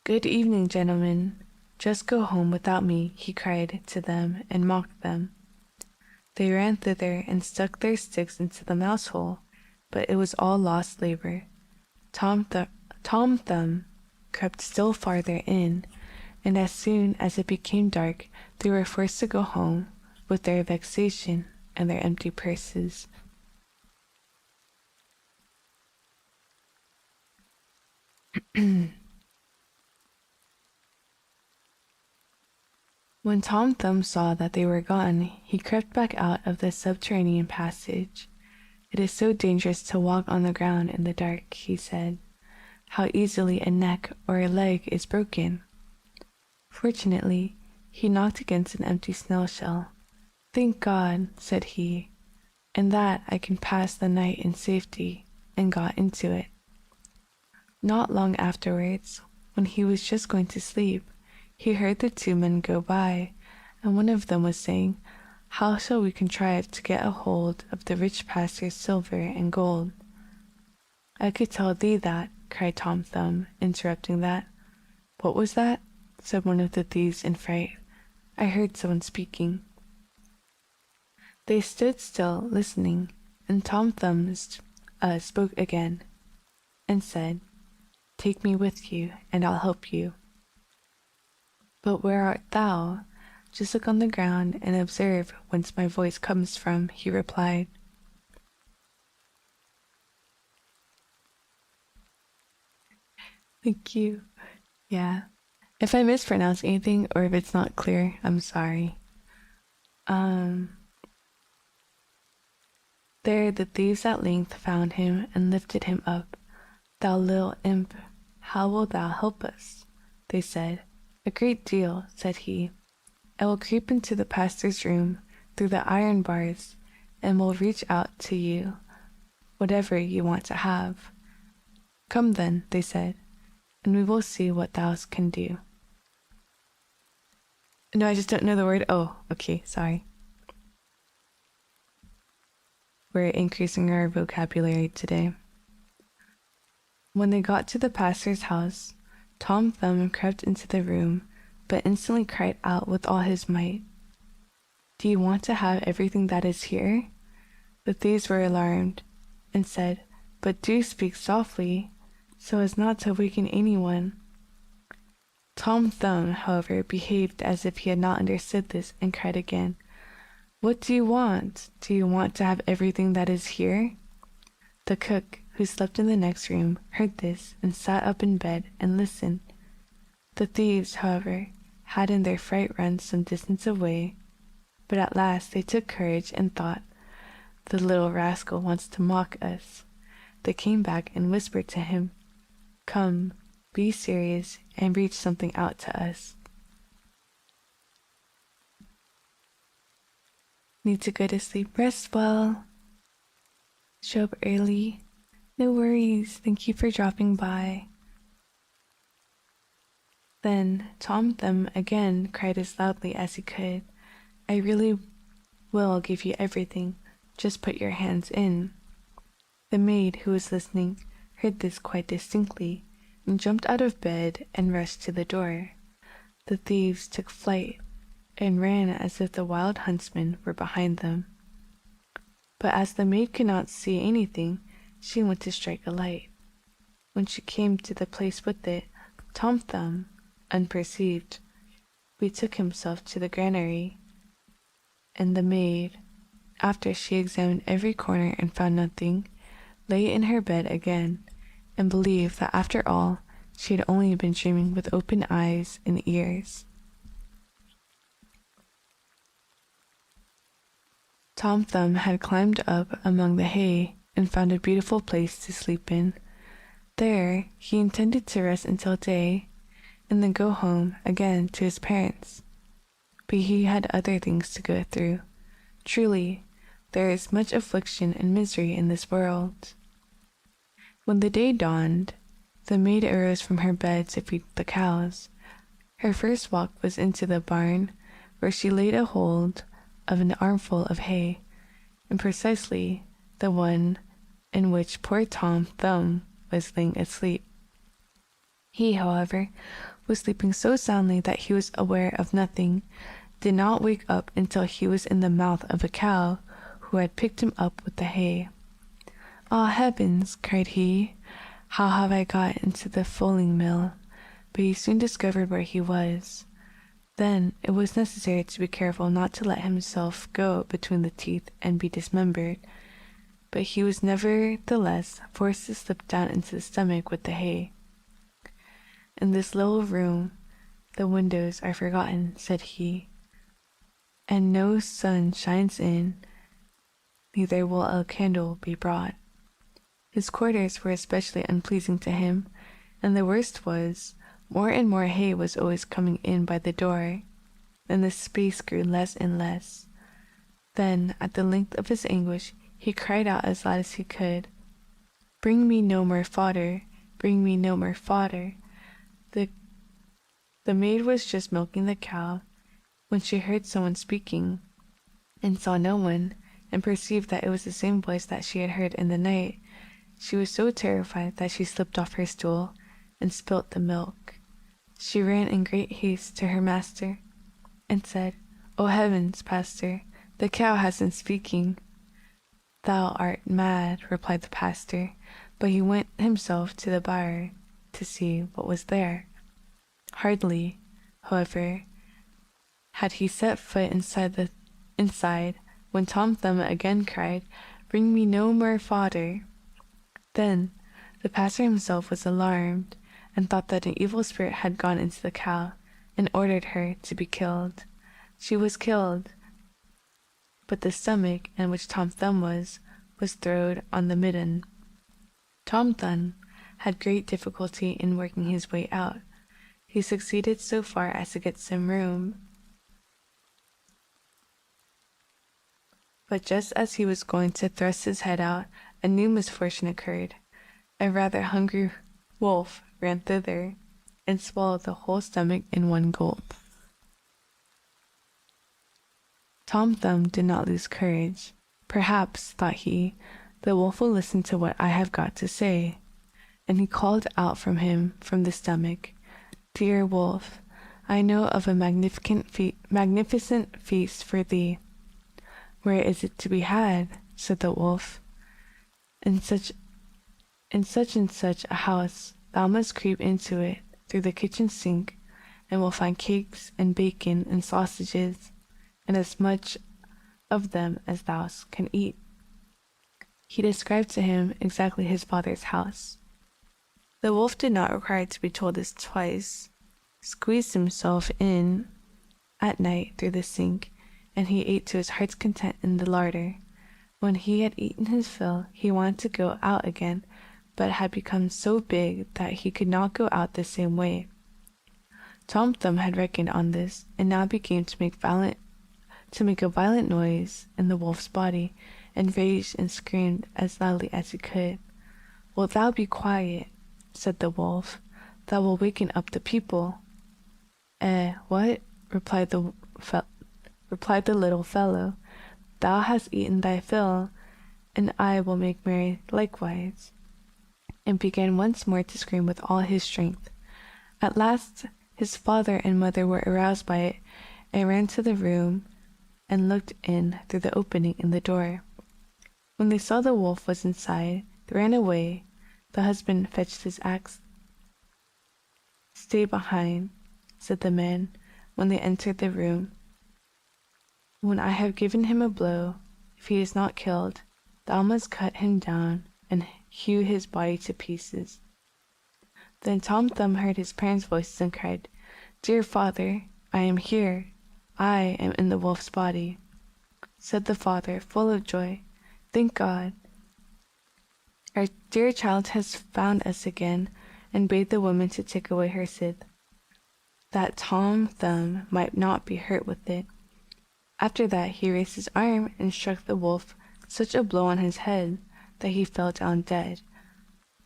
"Good evening, gentlemen. Just go home without me," he cried to them and mocked them. They ran thither and stuck their sticks into the mouse hole, but it was all lost labor. Tom Thumb crept still farther in, and as soon as it became dark, they were forced to go home with their vexation and their empty purses. When Tom Thumb saw that they were gone, he crept back out of the subterranean passage. "It is so dangerous to walk on the ground in the dark," he said. "How easily a neck or a leg is broken." Fortunately, he knocked against an empty snail shell. "Thank God," said he, "and that I can pass the night in safety," and got into it. Not long afterwards, when he was just going to sleep, he heard the two men go by, and one of them was saying, "How shall we contrive to get a hold of the rich pastor's silver and gold?" "I could tell thee that," cried Tom Thumb, interrupting that. "What was that?" said one of the thieves in fright. "I heard someone speaking." They stood still, listening, and Tom Thumb spoke again, and said, "Take me with you, and I'll help you." "But where art thou? Just look on the ground and observe whence my voice comes from," he replied. Thank you. Yeah. If I mispronounce anything or if it's not clear, I'm sorry. There the thieves at length found him and lifted him up. "Thou little imp, how wilt thou help us?" they said. "A great deal," said he. "I will creep into the pastor's room through the iron bars, and will reach out to you whatever you want to have." "Come then," they said, "and we will see what thou can do." No, I just don't know the word. Oh, okay, sorry. We're increasing our vocabulary today. When they got to the pastor's house, Tom Thumb crept into the room, but instantly cried out with all his might, "Do you want to have everything that is here?" The thieves were alarmed, and said, "But do speak softly, so as not to waken anyone." Tom Thumb, however, behaved as if he had not understood this, and cried again, "What do you want? Do you want to have everything that is here?" The cook, who slept in the next room, heard this, and sat up in bed and listened. The thieves, however, had in their fright run some distance away, but at last they took courage and thought, "The little rascal wants to mock us." They came back and whispered to him, "Come, be serious, and reach something out to us." Need to go to sleep? Rest well. Show up early? No worries. Thank you for dropping by. Then Tom Thumb again cried as loudly as he could, "I really will give you everything. Just put your hands in." The maid, who was listening, heard this quite distinctly, and jumped out of bed and rushed to the door. The thieves took flight and ran as if the wild huntsmen were behind them. But as the maid could not see anything, she went to strike a light. When she came to the place with it, Tom Thumb, unperceived, betook himself to the granary, and the maid, after she examined every corner and found nothing, lay in her bed again, and believed that after all she had only been dreaming with open eyes and ears. Tom Thumb had climbed up among the hay and found a beautiful place to sleep in. There he intended to rest until day, and then go home again to his parents. But he had other things to go through. Truly, there is much affliction and misery in this world. When the day dawned, the maid arose from her bed to feed the cows. Her first walk was into the barn, where she laid a hold of an armful of hay, and precisely the one in which poor Tom Thumb was lying asleep. He, however, was sleeping so soundly that he was aware of nothing, did not wake up until he was in the mouth of a cow who had picked him up with the hay. "Ah, heavens!" cried he, "how have I got into the fulling mill? but he soon discovered where he was. Then it was necessary to be careful not to let himself go between the teeth and be dismembered, but he was nevertheless forced to slip down into the stomach with the hay. "In this little room the windows are forgotten," said he, "and no sun shines in, neither will a candle be brought." His quarters were especially unpleasing to him, and the worst was, more and more hay was always coming in by the door, and the space grew less and less. Then, at the length of his anguish, he cried out as loud as he could, "Bring me no more fodder, bring me no more fodder." The maid was just milking the cow when she heard someone speaking, and saw no one, and perceived that it was the same voice that she had heard in the night. She was so terrified that she slipped off her stool and spilt the milk. She ran in great haste to her master, and said, "O heavens, pastor, the cow has been speaking." "Thou art mad," replied the pastor, but he went himself to the byre to see what was there. Hardly, however, had he set foot inside when Tom Thumb again cried, "Bring me no more fodder." Then the pastor himself was alarmed, and thought that an evil spirit had gone into the cow, and ordered her to be killed. She was killed, but the stomach in which Tom Thumb was throwed on the midden. Tom Thumb had great difficulty in working his way out. He succeeded so far as to get some room, but just as he was going to thrust his head out, a new misfortune occurred. A rather hungry wolf ran thither, and swallowed the whole stomach in one gulp. Tom Thumb did not lose courage. "Perhaps," thought he, "the wolf will listen to what I have got to say." And he called out from him from the stomach, "Dear wolf, I know of a magnificent feast for thee." "Where is it to be had?" said the wolf. In such and such a house. Thou must creep into it through the kitchen sink, and will find cakes and bacon and sausages, and as much of them as thou can eat." He described to him exactly his father's house. The wolf did not require to be told this twice, squeezed himself in at night through the sink, and he ate to his heart's content in the larder. When he had eaten his fill, he wanted to go out again, but had become so big that he could not go out the same way. Tom Thumb had reckoned on this, and now began to make a violent noise in the wolf's body, and raged and screamed as loudly as he could. "Wilt thou be quiet?" said the wolf. "Thou wilt waken up the people." What?" replied the little fellow. "Thou hast eaten thy fill, and I will make merry likewise," and began once more to scream with all his strength. At last his father and mother were aroused by it, and ran to the room and looked in through the opening in the door. When they saw the wolf was inside, they ran away. The husband fetched his axe. "Stay behind," said the man when they entered the room. "When I have given him a blow, if he is not killed, thou must cut him down and hew his body to pieces." Then Tom Thumb heard his parents' voices and cried, "Dear father, I am here. I am in the wolf's body." Said the father, full of joy, "Thank God. Our dear child has found us again," and bade the woman to take away her scythe, that Tom Thumb might not be hurt with it. After that he raised his arm and struck the wolf such a blow on his head that he fell down dead.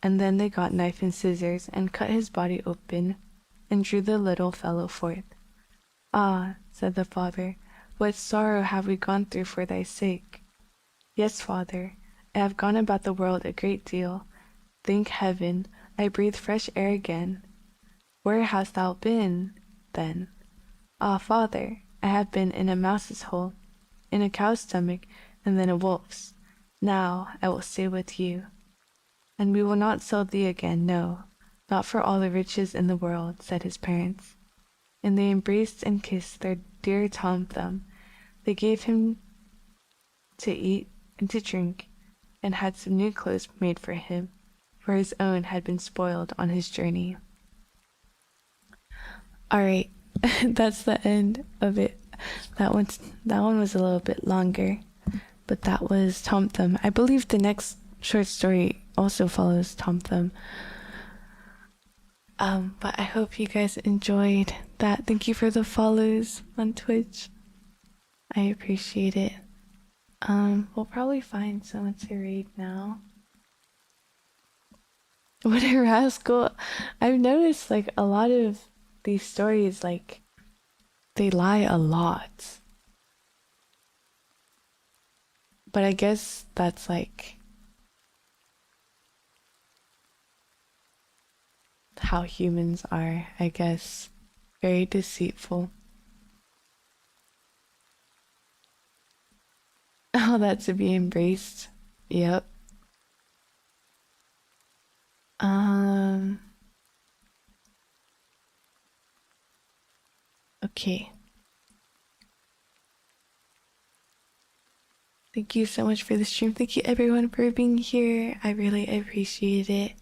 And then they got knife and scissors and cut his body open and drew the little fellow forth. "Ah," said the father, "what sorrow have we gone through for thy sake." "Yes, father, I have gone about the world a great deal. Thank heaven, I breathe fresh air again." "Where hast thou been, then?" "Ah, father, I have been in a mouse's hole, in a cow's stomach, and then a wolf's. Now I will stay with you. And we will not sell thee again, no, not for all the riches in the world, said his parents. And they embraced and kissed their dear Tom Thumb. They gave him to eat and to drink, and had some new clothes made for him, for his own had been spoiled on his journey. All right, that's the end of it. That one was a little bit longer, but that was Tom Thumb. I believe the next short story also follows Tom Thumb. But I hope you guys enjoyed that. Thank you for the follows on Twitch. I appreciate it. We'll probably find someone to read now. What a rascal. I've noticed like a lot of these stories, like, they lie a lot. But I guess that's like how humans are, I guess. Very deceitful. Oh, that's to be embraced. Yep. Okay. Thank you so much for the stream. Thank you everyone for being here. I really appreciate it.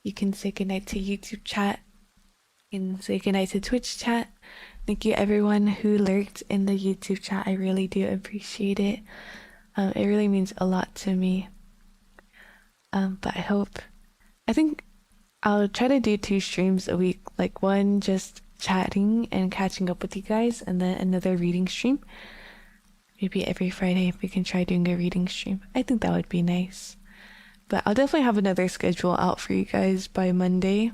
You can say goodnight to YouTube chat. You can say goodnight to Twitch chat. Thank you everyone who lurked in the YouTube chat. I really do appreciate it. It really means a lot to me. But I think I'll try to do 2 streams a week, like one just chatting and catching up with you guys, and then another reading stream. Maybe every Friday we can try doing a reading stream. I think that would be nice. But I'll definitely have another schedule out for you guys by Monday.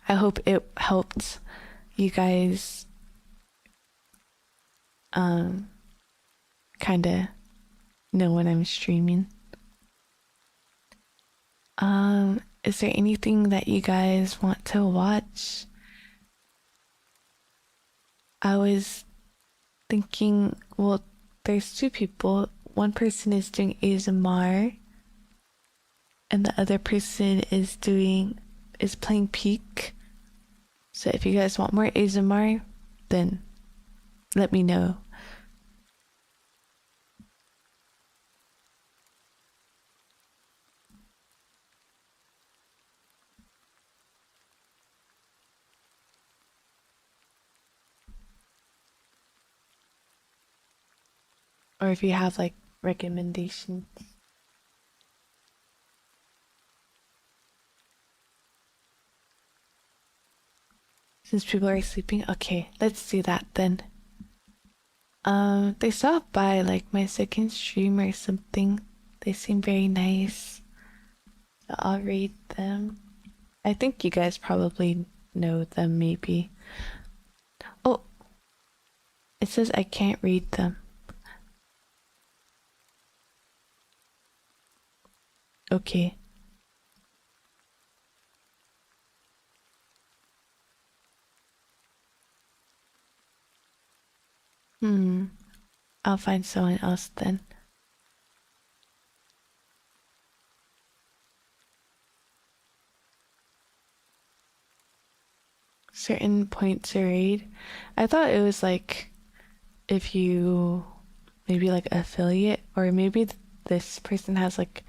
I hope it helped you guys kind of know when I'm streaming. Is there anything that you guys want to watch? I was thinking, well, there's 2 people. One person is doing ASMR, and the other person is playing Peak. So if you guys want more ASMR, then let me know. Or if you have like recommendations. Since people are sleeping, okay, let's do that then. They stopped by like my second stream or something. They seem very nice. So I'll read them. I think you guys probably know them, maybe. Oh, it says I can't read them. Okay. I'll find someone else then. Certain points to read. I thought it was like if you maybe like affiliate, or maybe this person has like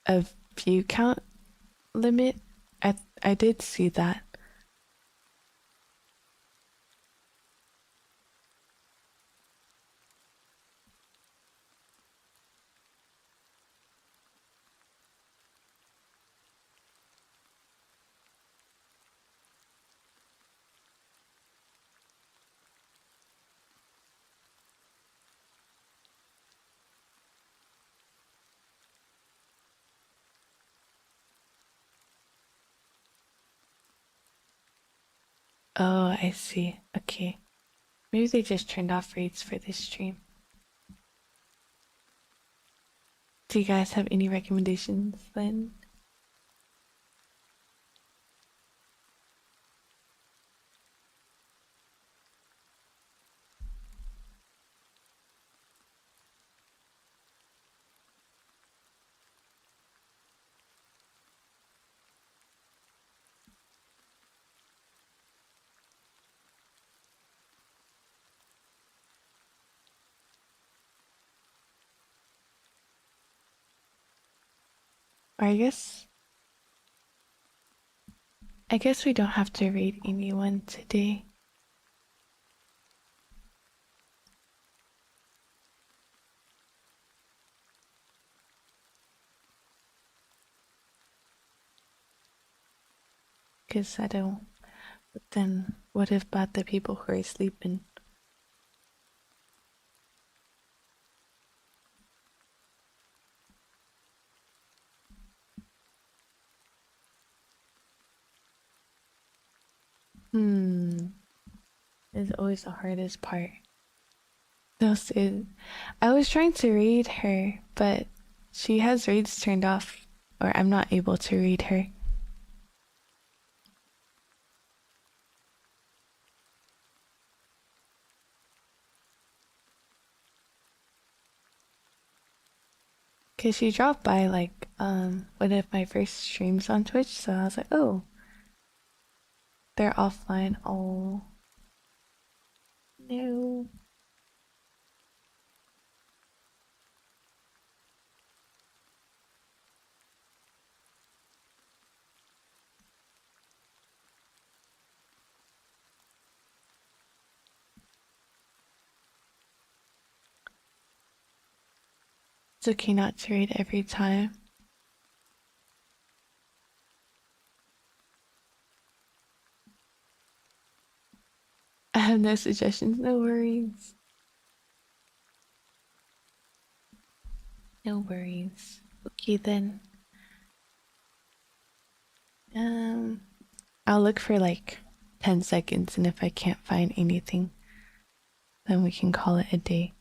a view count limit. I did see that. Oh, I see. Okay. Maybe they just turned off rates for this stream. Do you guys have any recommendations then? Or I guess we don't have to read anyone today. Because I don't. But then, what about the people who are sleeping? Hmm. Is always the hardest part. Those is, I was trying to read her, but she has reads turned off, or I'm not able to read her. Cause she dropped by like one of my first streams on Twitch, so I was like, oh, they're offline. Oh no. It's okay not to read every time. I have no suggestions, no worries. No worries. Okay then. Um I'll look for like 10 seconds, and if I can't find anything, then we can call it a day.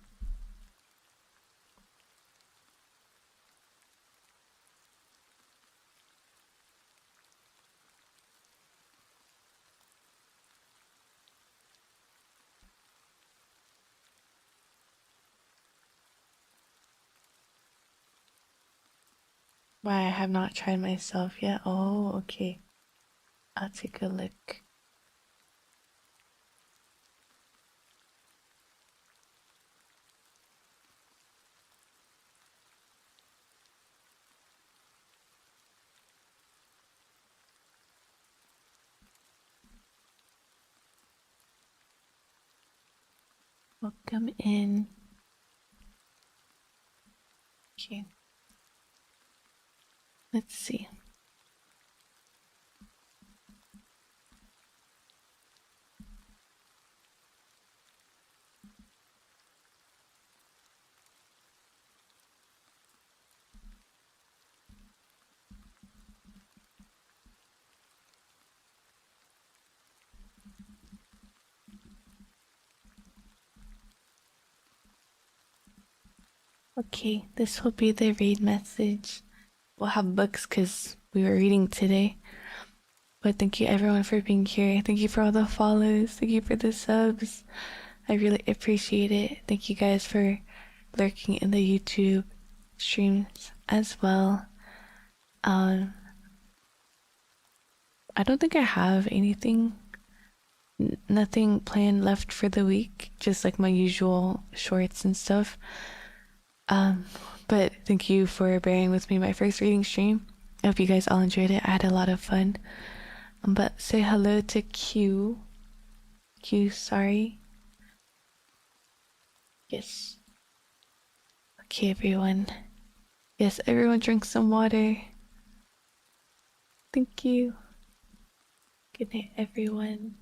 Why, I have not tried myself yet. Oh, okay. I'll take a look. Welcome in. Okay. Let's see. Okay, this will be the raid message. We'll have books because we were reading today. But thank you everyone for being here. Thank you for all the follows. Thank you for the subs. I really appreciate it. Thank you guys for lurking in the YouTube streams as well. I don't think I have anything, nothing planned left for the week, just like my usual shorts and stuff. Um, but thank you for bearing with me my first reading stream. I hope you guys all enjoyed it. I had a lot of fun. But say hello to Q. Q, sorry. Yes. Okay, everyone. Yes, everyone drink some water. Thank you. Good night, everyone.